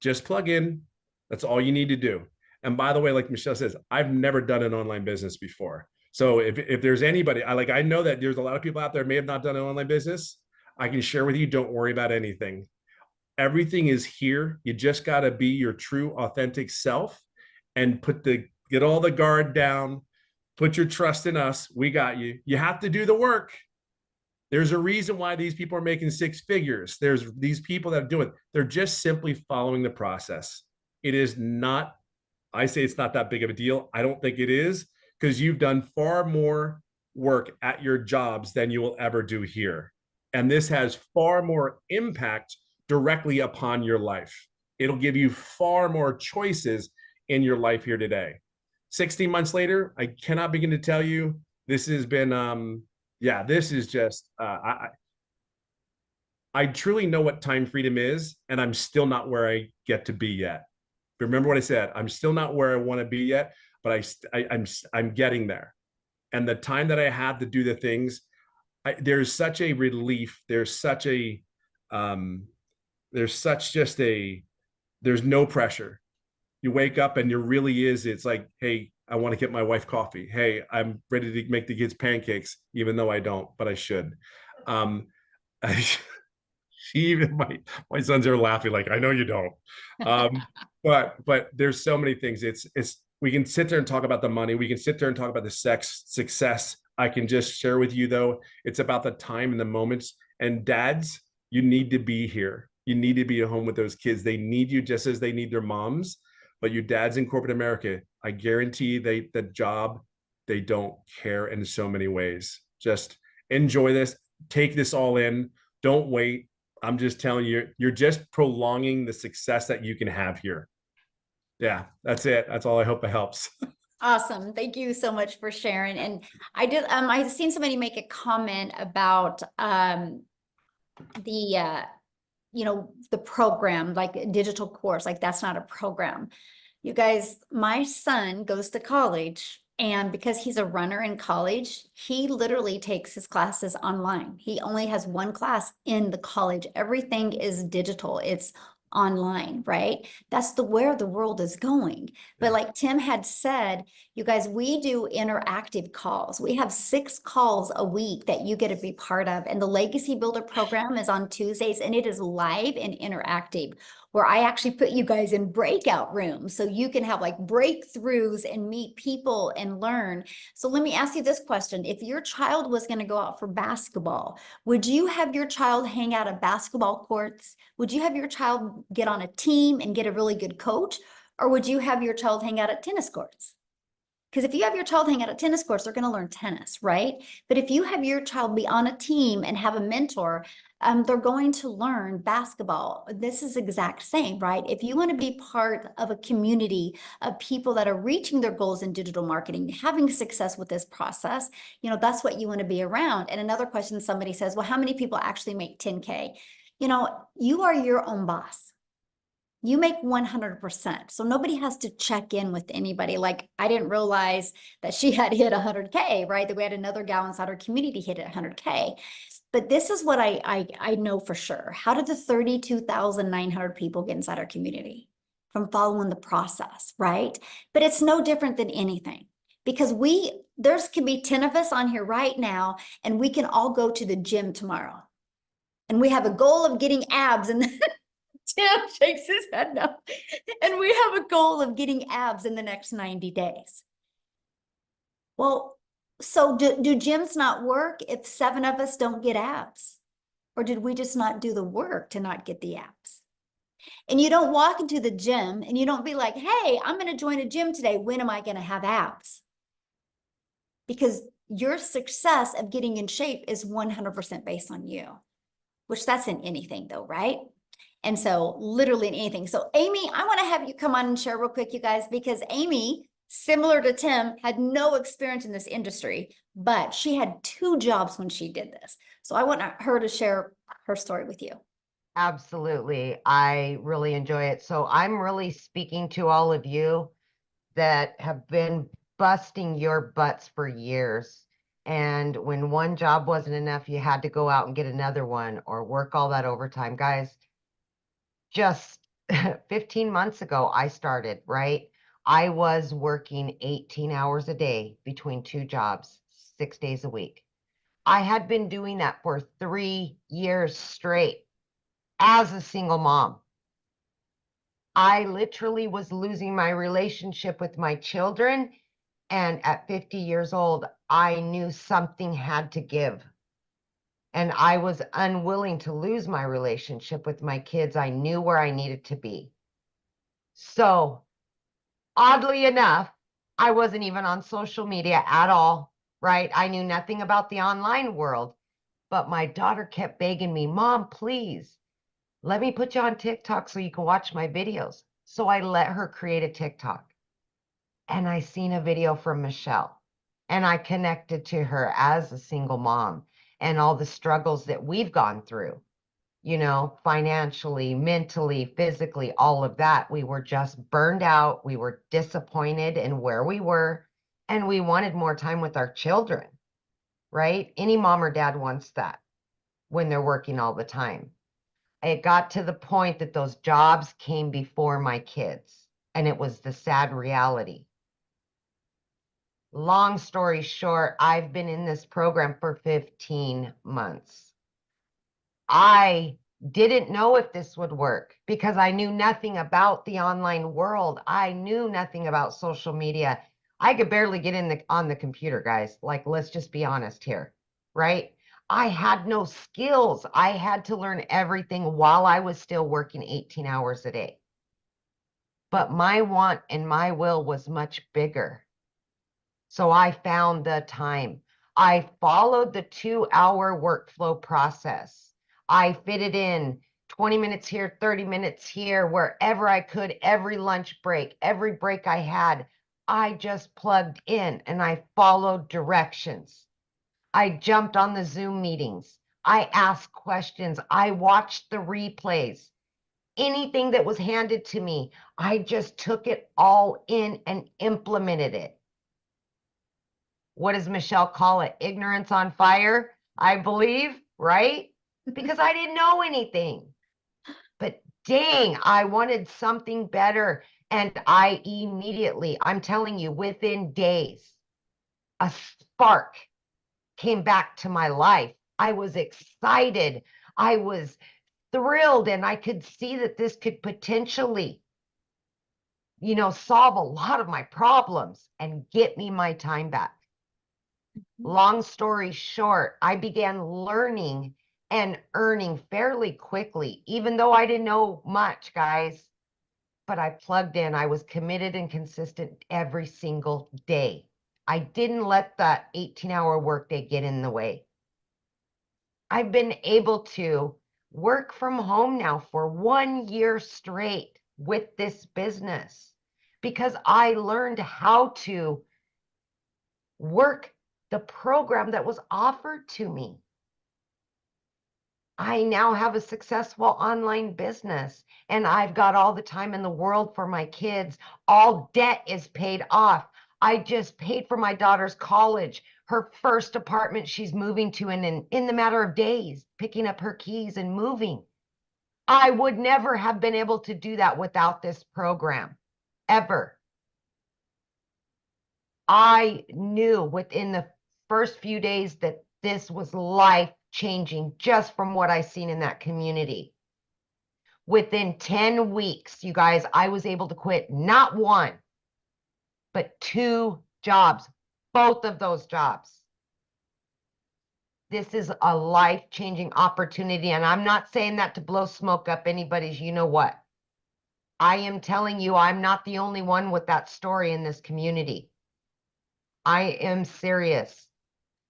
Just plug in. That's all you need to do. And by the way, like Michelle says, I've never done an online business before. So if there's anybody, I know that there's a lot of people out there may have not done an online business. I can share with you, don't worry about anything. Everything is here. You just got to be your true, authentic self and get all the guard down. Put your trust in us. We got you. You have to do the work. There's a reason why these people are making 6 figures. There's these people that do it. They're just simply following the process. It is not, I say it's not that big of a deal. I don't think it is, because you've done far more work at your jobs than you will ever do here. And this has far more impact directly upon your life. It'll give you far more choices in your life here today. 16 months later, I cannot begin to tell you, this has been, this is just, I truly know what time freedom is, and I'm still not where I get to be yet. Remember what I said, I'm still not where I want to be yet, but I'm getting there. And the time that I have to do the things, there's such a relief. There's no pressure. You wake up and it's like, hey, I want to get my wife coffee. Hey, I'm ready to make the kids pancakes, even though I don't, but I should. Even my sons are laughing like, I know you don't. But there's so many things. We can sit there and talk about the money. We can sit there and talk about the success. I can just share with you, though, it's about the time and the moments. And dads, you need to be here. You need to be at home with those kids. They need you just as they need their moms. But you dads in corporate America, I guarantee the job, they don't care in so many ways. Just enjoy this. Take this all in. Don't wait. I'm just telling you, you're just prolonging the success that you can have here. Yeah, that's it. That's all. I hope it helps. Awesome. Thank you so much for sharing. And I've seen somebody make a comment about the program, like a digital course, like that's not a program. You guys, my son goes to college, and because he's a runner in college, he literally takes his classes online. He only has one class in the college. Everything is digital. It's online, right? That's where the world is going. But like Tim had said, you guys, we do interactive calls. We have 6 calls a week that you get to be part of. And the Legacy Builder program is on Tuesdays, and it is live and interactive, where I actually put you guys in breakout rooms so you can have like breakthroughs and meet people and learn. So let me ask you this question. If your child was going to go out for basketball, would you have your child hang out at basketball courts? Would you have your child get on a team and get a really good coach? Or would you have your child hang out at tennis courts? Because if you have your child hang out at tennis courts, they're going to learn tennis, right? But if you have your child be on a team and have a mentor, They're going to learn basketball. This is exact same, right? If you want to be part of a community of people that are reaching their goals in digital marketing, having success with this process, that's what you want to be around. And another question somebody says, well, how many people actually make 10K? You are your own boss. You make 100%. So nobody has to check in with anybody. Like, I didn't realize that she had hit 100K, right? That we had another gal inside our community hit at 100K. But this is what I know for sure. How did the 32,900 people get inside our community? From following the process, right? But it's no different than anything, because there's can be 10 of us on here right now, and we can all go to the gym tomorrow. And we have a goal of getting abs, and Tim shakes his head no. And we have a goal of getting abs in the next 90 days. Well, so do gyms not work if 7 of us don't get abs? Or did we just not do the work to not get the abs? And you don't walk into the gym and you don't be like, hey, I'm going to join a gym today. When am I going to have abs? Because your success of getting in shape is 100% based on you, which that's in anything though, right? And so literally in anything. So Amy, I want to have you come on and share real quick, you guys, because Amy, similar to Tim, had no experience in this industry, but she had 2 jobs when she did this. So I want her to share her story with you. Absolutely. I really enjoy it. So I'm really speaking to all of you that have been busting your butts for years. And when one job wasn't enough, you had to go out and get another one or work all that overtime. Guys, just 15 months ago, I started, right? I was working 18 hours a day between 2 jobs, 6 days a week. I had been doing that for 3 years straight as a single mom. I literally was losing my relationship with my children. And at 50 years old, I knew something had to give. And I was unwilling to lose my relationship with my kids. I knew where I needed to be. So, oddly enough, I wasn't even on social media at all, right? I knew nothing about the online world, but my daughter kept begging me, Mom, please, let me put you on TikTok so you can watch my videos. So I let her create a TikTok. And I seen a video from Michelle, and I connected to her as a single mom and all the struggles that we've gone through, financially, mentally, physically, all of that. We were just burned out. We were disappointed in where we were, and we wanted more time with our children, right? Any mom or dad wants that when they're working all the time. It got to the point that those jobs came before my kids, and it was the sad reality. Long story short, I've been in this program for 15 months. I didn't know if this would work because I knew nothing about the online world. I knew nothing about social media. I could barely get on the computer, guys. Like, let's just be honest here, right? I had no skills. I had to learn everything while I was still working 18 hours a day. But my want and my will was much bigger. So I found the time. I followed the 2-hour workflow process. I fitted in 20 minutes here, 30 minutes here, wherever I could, every lunch break, every break I had. I just plugged in and I followed directions. I jumped on the Zoom meetings. I asked questions. I watched the replays. Anything that was handed to me, I just took it all in and implemented it. What does Michelle call it? Ignorance on fire, I believe, right? Because I didn't know anything. But dang, I wanted something better. And I immediately, I'm telling you, within days, a spark came back to my life. I was excited. I was thrilled. And I could see that this could potentially, solve a lot of my problems and get me my time back. Long story short, I began learning and earning fairly quickly, even though I didn't know much, guys. But I plugged in. I was committed and consistent every single day. I didn't let that 18-hour workday get in the way. I've been able to work from home now for 1 year straight with this business because I learned how to work the program that was offered to me. I now have a successful online business and I've got all the time in the world for my kids. All debt is paid off. I just paid for my daughter's college, her first apartment she's moving to in the matter of days, picking up her keys and moving. I would never have been able to do that without this program, ever. I knew within the first few days that this was life changing just from what I seen in that community. Within 10 weeks, you guys, I was able to quit not one, but 2 jobs, both of those jobs. This is a life-changing opportunity, and I'm not saying that to blow smoke up anybody's, you know what. I am telling you, I'm not the only one with that story in this community. I am serious.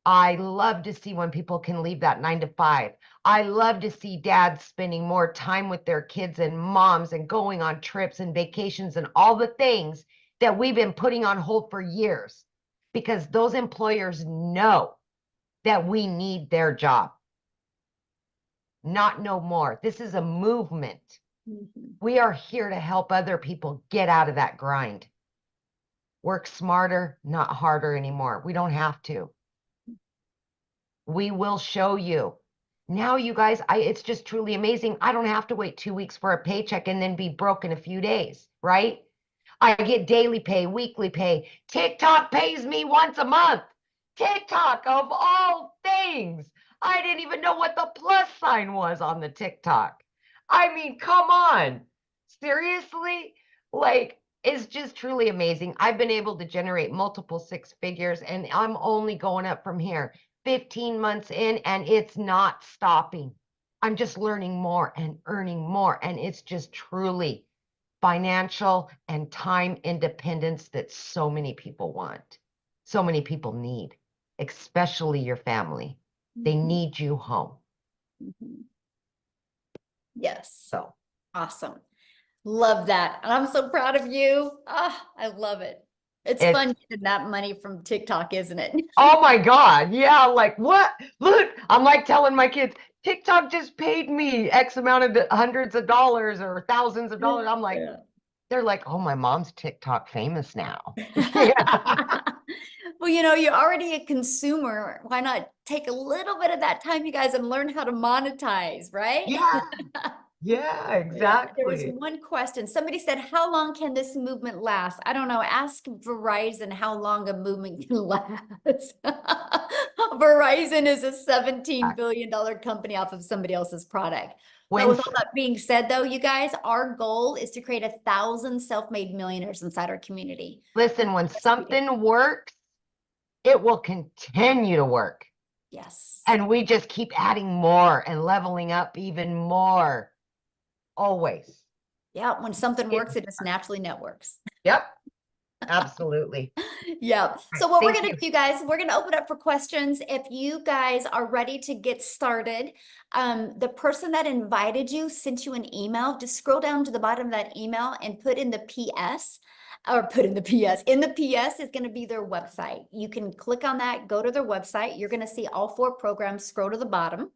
I love to see when people can leave that 9 to 5. I love to see dads spending more time with their kids and moms and going on trips and vacations and all the things that we've been putting on hold for years because those employers know that we need their job. Not no more. This is a movement. We are here to help other people get out of that grind. Work smarter, not harder anymore. We don't have to. We will show you. Now, you guys, it's just truly amazing. I don't have to wait 2 weeks for a paycheck and then be broke in a few days, right? I get daily pay, weekly pay. TikTok pays me once a month. TikTok, of all things. I didn't even know what the plus sign was on the TikTok. I mean, come on. Seriously? Like, it's just truly amazing. I've been able to generate multiple 6 figures, and I'm only going up from here. 15 months in, and it's not stopping. I'm just learning more and earning more, and it's just truly financial and time independence that so many people want, so many people need, especially your family. They need you home. Yes. So Awesome. Love that. And I'm so proud of you. Ah, I love it. It's fun getting that money from TikTok, isn't it? Oh my God. Yeah. Like what? Look, I'm like telling my kids, TikTok just paid me X amount of hundreds of dollars or thousands of dollars. I'm like, they're like, oh, my mom's TikTok famous now. Well, you're already a consumer. Why not take a little bit of that time, you guys, and learn how to monetize, right? Yeah. Yeah, exactly. There was one question. Somebody said, how long can this movement last? I don't know. Ask Verizon how long a movement can last. Verizon is a $17 billion company off of somebody else's product. But with all that being said, though, you guys, our goal is to create 1,000 self-made millionaires inside our community. Listen, when something works, it will continue to work. Yes. And we just keep adding more and leveling up even more. Always. Yeah, when something works, it just naturally networks. Yep. Absolutely. Yeah. So what we're going to do, you guys, we're going to open up for questions. If you guys are ready to get started, the person that invited you sent you an email. Just scroll down to the bottom of that email and put in the PS. Or put in the PS. In the PS is going to be their website. You can click on that, go to their website. You're going to see all 4 programs. Scroll to the bottom.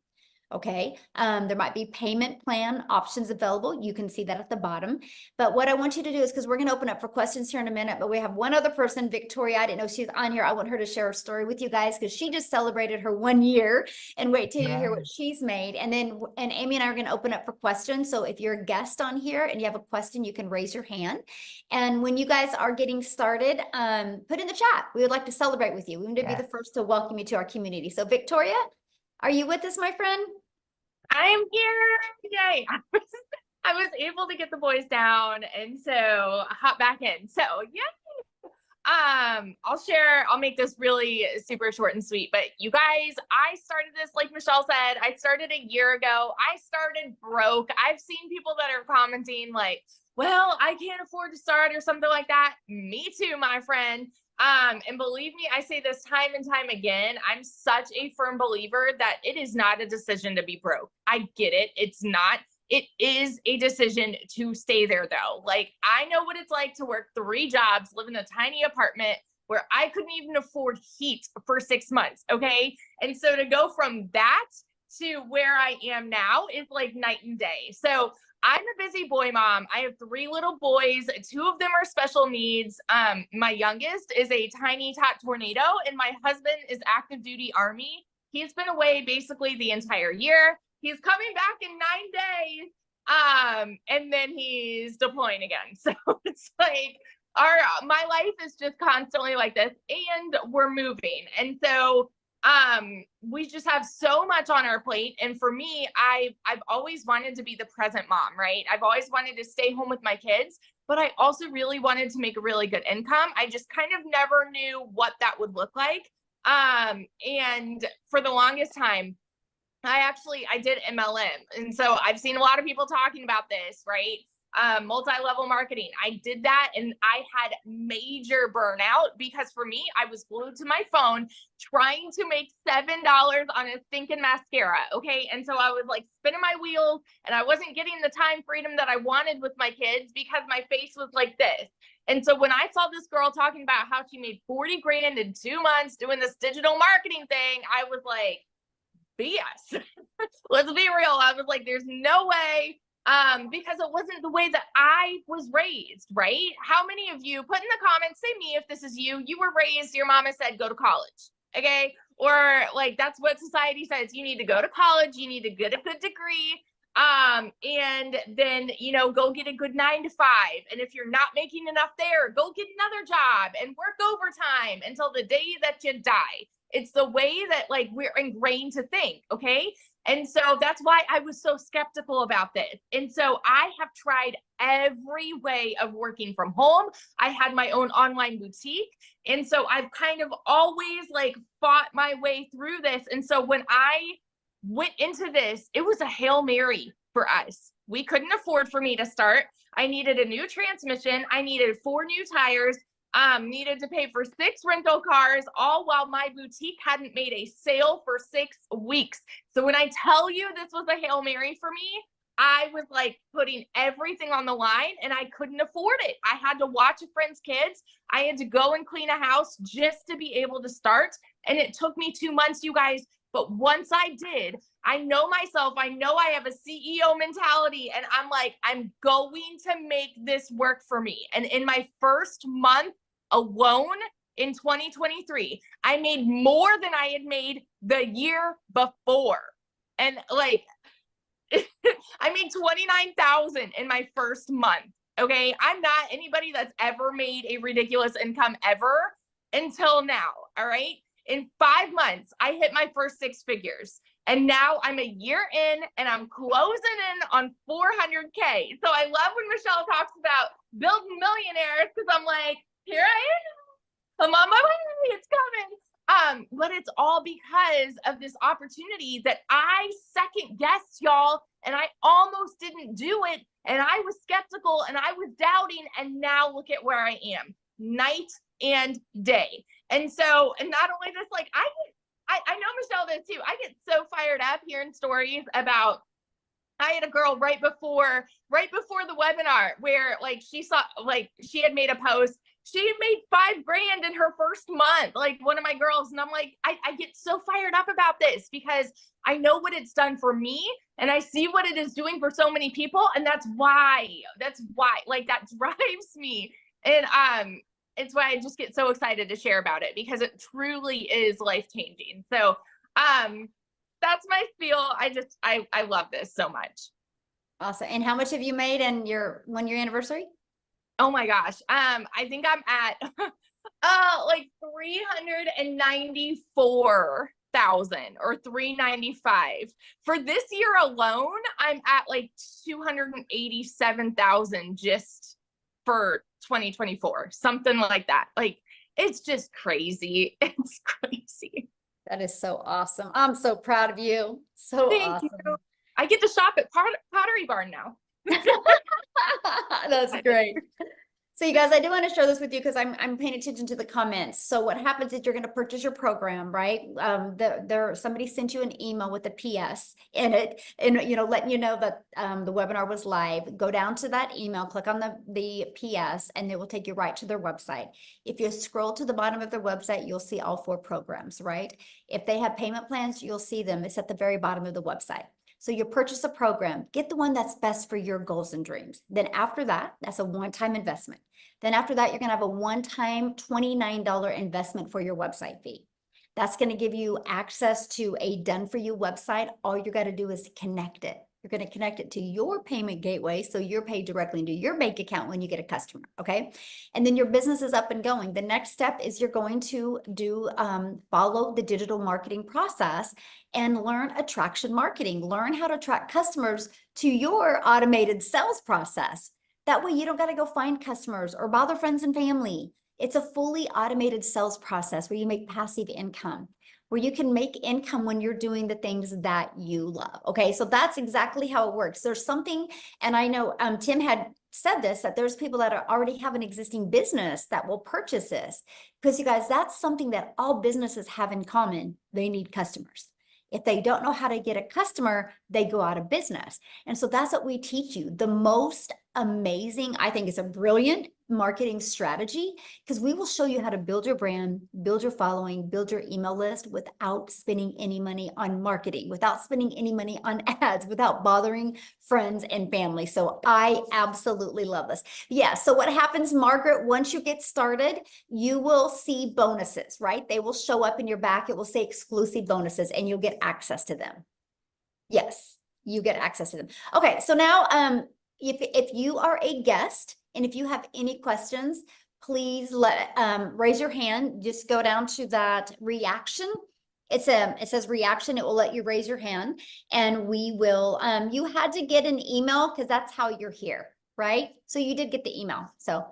Okay, there might be payment plan options available. You can see that at the bottom. But what I want you to do is, because we're going to open up for questions here in a minute, but we have one other person, Victoria. I didn't know she's on here. I want her to share her story with you guys because she just celebrated her 1 year, and wait till you hear what she's made. And then, and Amy and I are going to open up for questions. So if you're a guest on here and you have a question, you can raise your hand. And when you guys are getting started, put in the chat. We would like to celebrate with you. We want to be the first to welcome you to our community. So Victoria, are you with us, my friend? I am here. Yay. I was able to get the boys down, and so hop back in. So yay. I'll make this really super short and sweet, but you guys, I started this, like Michelle said, I started a year ago. I started broke. I've seen people that are commenting like, well, I can't afford to start or something like that. Me too, my friend. And believe me, I say this time and time again, I'm such a firm believer that it is not a decision to be broke. I get it. It's not. It is a decision to stay there though. Like, I know what it's like to work 3 jobs, live in a tiny apartment where I couldn't even afford heat for 6 months. Okay. And so to go from that to where I am now is like night and day. So I'm a busy boy mom. I have 3 little boys. 2 of them are special needs. My youngest is a tiny tot tornado, and my husband is active duty Army. He's been away basically the entire year. He's coming back in 9 days. And then he's deploying again. So it's like my life is just constantly like this, and we're moving. And so we just have so much on our plate. And for me, I've always wanted to be the present mom, right? I've always wanted to stay home with my kids, but I also really wanted to make a really good income. I just kind of never knew what that would look like. And for the longest time, I did MLM. And so I've seen a lot of people talking about this, right? Multi-level marketing. I did that and I had major burnout because for me, I was glued to my phone trying to make $7 on a stinking mascara. Okay. And so I was like spinning my wheels and I wasn't getting the time freedom that I wanted with my kids because my face was like this. And so when I saw this girl talking about how she made 40 grand in 2 months doing this digital marketing thing, I was like, BS. Let's be real. I was like, there's no way. Because it wasn't the way that I was raised, right? How many of you put in the comments, say me, if this is you were raised, your mama said, go to college. Okay. Or like, that's what society says. You need to go to college. You need to get a good degree. And then, go get a good 9 to 5. And if you're not making enough there, go get another job and work overtime until the day that you die. It's the way that like we're ingrained to think. Okay. And so that's why I was so skeptical about this. And so I have tried every way of working from home. I had my own online boutique. And so I've kind of always like fought my way through this. And so when I went into this, it was a Hail Mary for us. We couldn't afford for me to start. I needed a new transmission. I needed 4 new tires. Needed to pay for 6 rental cars, all while my boutique hadn't made a sale for 6 weeks. So when I tell you this was a Hail Mary for me, I was like putting everything on the line and I couldn't afford it. I had to watch a friend's kids. I had to go and clean a house just to be able to start. And it took me 2 months, you guys. But once I did, I know myself. I know I have a CEO mentality and I'm like, I'm going to make this work for me. And in my first month alone in 2023, I made more than I had made the year before. And like, I made $29,000 in my first month. Okay. I'm not anybody that's ever made a ridiculous income ever until now. All right. In 5 months, I hit my first 6 figures. And now I'm a year in and I'm closing in on 400K. So I love when Michelle talks about building millionaires because I'm like, here I am. I'm on my way. It's coming. But it's all because of this opportunity that I second guessed, y'all. And I almost didn't do it. And I was skeptical and I was doubting. And now look at where I am, night and day. And so, and not only this, like I know Michelle does too. I get so fired up hearing stories about, I had a girl right before the webinar where like she saw, like she had made a post. She had made $5 grand in her first month, like one of my girls. And I'm like, I get so fired up about this because I know what it's done for me and I see what it is doing for so many people. And that's why like that drives me. And, it's why I just get so excited to share about it because it truly is life-changing. So, that's my spiel. I love this so much. Awesome. And how much have you made in your 1-year anniversary? Oh my gosh. I think I'm at, like 394,000 or 395 for this year alone. I'm at like 287,000 just for 2024, something like that. Like, it's just crazy. It's crazy. That is so awesome. I'm so proud of you. So Thank awesome. you. I get to shop at Pottery Barn now. That's great. So you guys, I do want to share this with you because I'm paying attention to the comments. So what happens is you're going to purchase your program, right? Somebody sent you an email with a PS in it, and letting you know that the webinar was live. Go down to that email, click on the PS, and it will take you right to their website. If you scroll to the bottom of their website, you'll see all 4 programs, right? If they have payment plans, you'll see them. It's at the very bottom of the website. So you purchase a program, get the one that's best for your goals and dreams. Then after that, that's a one-time investment. Then after that, you're gonna have a one-time $29 investment for your website fee. That's gonna give you access to a done-for-you website. All you gotta do is connect it. You're gonna connect it to your payment gateway, so you're paid directly into your bank account when you get a customer, okay? And then your business is up and going. The next step is you're going to follow the digital marketing process and learn attraction marketing. Learn how to attract customers to your automated sales process. That way you don't got to go find customers or bother friends and family. It's a fully automated sales process where you make passive income, where you can make income when you're doing the things that you love. Okay, so that's exactly how it works. There's something, and I know Tim had said this, that there's people that already have an existing business that will purchase this. Because you guys, that's something that all businesses have in common. They need customers. If they don't know how to get a customer, they go out of business. And so that's what we teach you. The most amazing, I think, is a brilliant marketing strategy, because we will show you how to build your brand, build your following, build your email list without spending any money on marketing, without spending any money on ads, without bothering friends and family. So I absolutely love this. Yeah. So what happens, Margaret, once you get started, you will see bonuses, right? They will show up in your back. It will say exclusive bonuses and you'll get access to them. Yes, you get access to them. Okay. So now, if you are a guest and if you have any questions, please raise your hand. Just go down to that reaction. It says reaction. It will let you raise your hand, and we will. You had to get an email because that's how you're here, right? So you did get the email. So,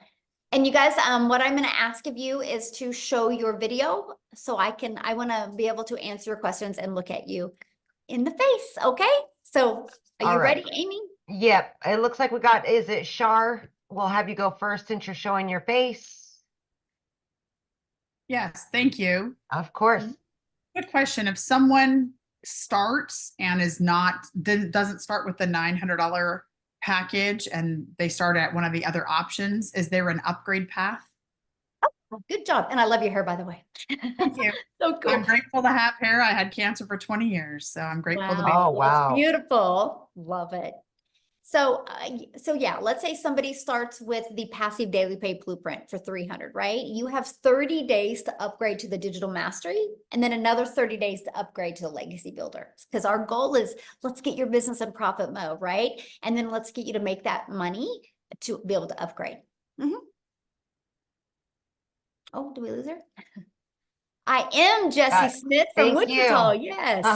and you guys, what I'm going to ask of you is to show your video so I want to be able to answer your questions and look at you in the face. Okay. So are you ready, Amy? Yep. It looks like is it Shar? We'll have you go first since you're showing your face. Yes, thank you. Of course. Good question. If someone starts and doesn't start with the $900 package and they start at one of the other options, is there an upgrade path? Oh, good job. And I love your hair, by the way. Thank you. So cool. I'm grateful to have hair. I had cancer for 20 years, so I'm grateful to be. Oh, That's wow. beautiful. Love it. So yeah, let's say somebody starts with the passive daily pay blueprint for 300, right? You have 30 days to upgrade to the digital mastery, and then another 30 days to upgrade to the legacy builder. Because our goal is, let's get your business in profit mode, right? And then let's get you to make that money to be able to upgrade. Oh, do we lose her? I am Jessie Smith from Wichita. Yes.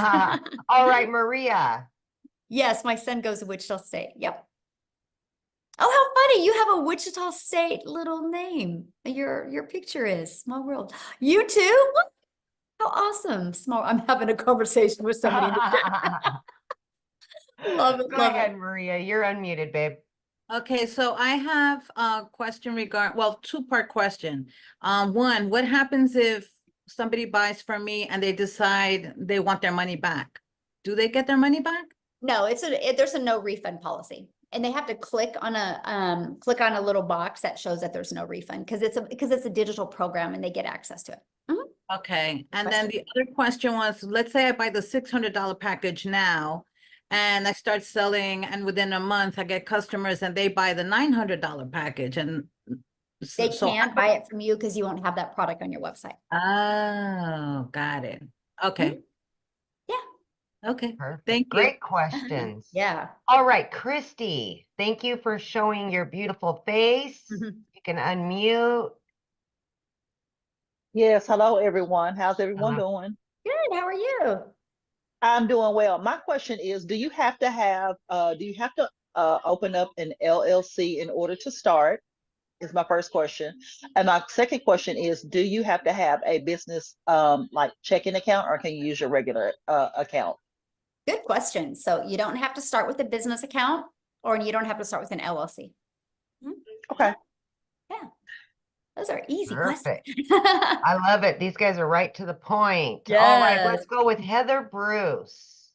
All right, Maria. Yes, my son goes to Wichita State. Yep. Oh, how funny. You have a Wichita State little name. Your picture is Small World. You too? What? How awesome. I'm having a conversation with somebody. Love it. Go ahead, Maria. You're unmuted, babe. Okay, so I have a question two-part question. One, what happens if somebody buys from me and they decide they want their money back? Do they get their money back? No, there's a no refund policy, and they have to click on a little box that shows that there's no refund because it's a digital program and they get access to it. Okay, and then the other question was, let's say I buy the $600 package now, and I start selling, and within a month I get customers and they buy the $900 package, and they can't buy it from you because you won't have that product on your website. Oh, got it. Okay. Okay. Perfect. Thank you. Great questions. Yeah. All right, Christy, thank you for showing your beautiful face. You can unmute. Yes, hello everyone. How's everyone doing? Good. How are you? I'm doing well. My question is, do you have to open up an LLC in order to start? Is my first question. And my second question is, do you have to have a business like checking account, or can you use your regular account? Good question. So you don't have to start with a business account, or you don't have to start with an LLC. Okay. Yeah. Those are easy questions. Perfect. I love it. These guys are right to the point. All right, Yes. let's go with Heather Bruce.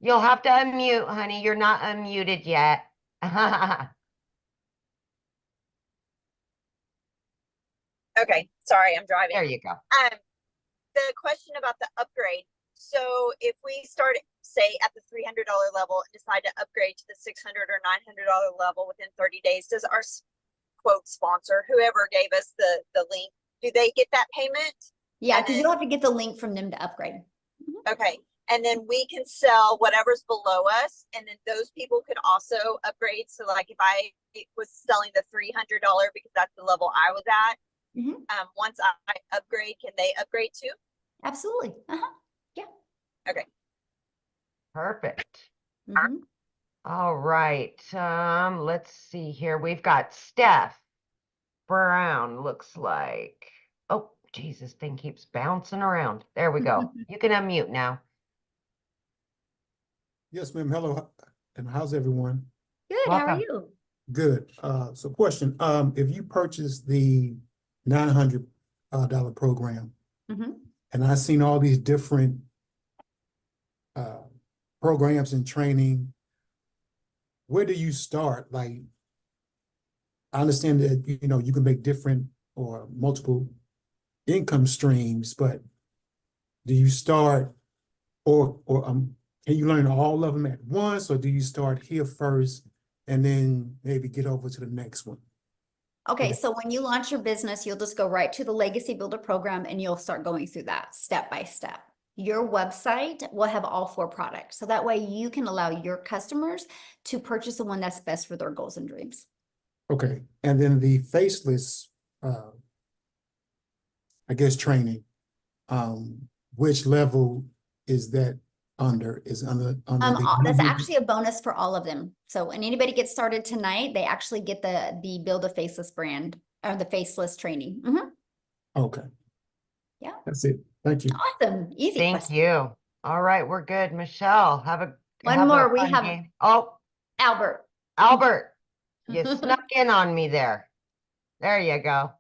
You'll have to unmute, honey. You're not unmuted yet. Okay, sorry, I'm driving. There you go. The question about the upgrade. So if we start, say, at the $300 level and decide to upgrade to the $600 or $900 level within 30 days, does our quote sponsor, whoever gave us the link, do they get that payment? Yeah, because you don't have to get the link from them to upgrade. Okay, and then we can sell whatever's below us, and then those people could also upgrade. So like if I was selling the $300 because that's the level I was at, once I upgrade, can they upgrade too? Absolutely. Yeah. Okay. Perfect. All right. Let's see here. We've got Steph Brown, looks like. Oh, Jesus, thing keeps bouncing around. There we go. You can unmute now. Yes, ma'am. Hello. And how's everyone? Good. How are Welcome. you? Good. So question, if you purchase the $900 program, and I've seen all these different programs and training, where do you start? Like, I understand that, you know, you can make different or multiple income streams, but do you start or can you learn all of them at once, or do you start here first and then maybe get over to the next one? Okay, so when you launch your business, you'll just go right to the Legacy Builder program and you'll start going through that step by step. Your website will have all 4 products. So that way you can allow your customers to purchase the one that's best for their goals and dreams. Okay, and then the faceless, I guess, training, which level is that under? Is under That's actually a bonus for all of them. So when anybody gets started tonight, they actually get the Build a Faceless brand or the faceless training. Okay. Yeah. That's it. Thank you. Awesome. Easy Thank question. you. All right, we're good. Michelle, have One more. We fun have game. Oh, Albert. Albert, you snuck in on me there. There you go.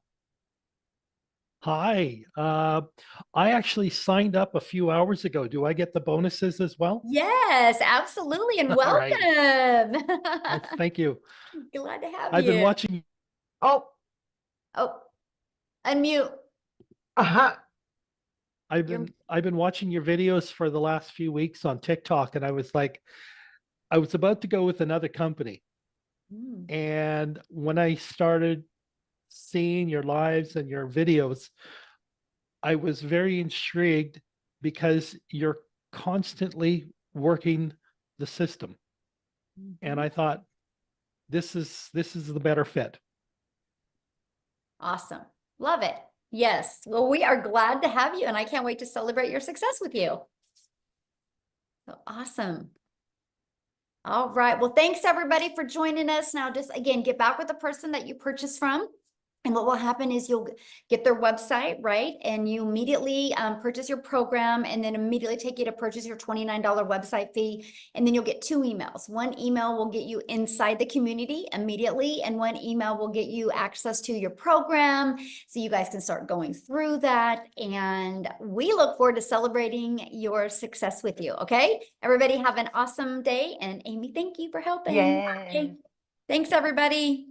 Hi, I actually signed up a few hours ago. Do I get the bonuses as well? Yes, absolutely. And All right. welcome. Thank you. Glad to have I've you. been watching. Oh, unmute. I've been watching your videos for the last few weeks on TikTok, and I was about to go with another company. And when I started seeing your lives and your videos, I was very intrigued because you're constantly working the system. And I thought, this is the better fit. Awesome. Love it. Yes. Well, we are glad to have you, and I can't wait to celebrate your success with you. So awesome. All right. Well, thanks everybody for joining us. Now, just again, get back with the person that you purchased from. And what will happen is you'll get their website, right? And you immediately purchase your program, and then immediately take you to purchase your $29 website fee. And then you'll get 2 emails. One email will get you inside the community immediately, and one email will get you access to your program. So you guys can start going through that. And we look forward to celebrating your success with you. Okay. Everybody have an awesome day. And Amy, thank you for helping. Yay. Okay. Thanks, everybody.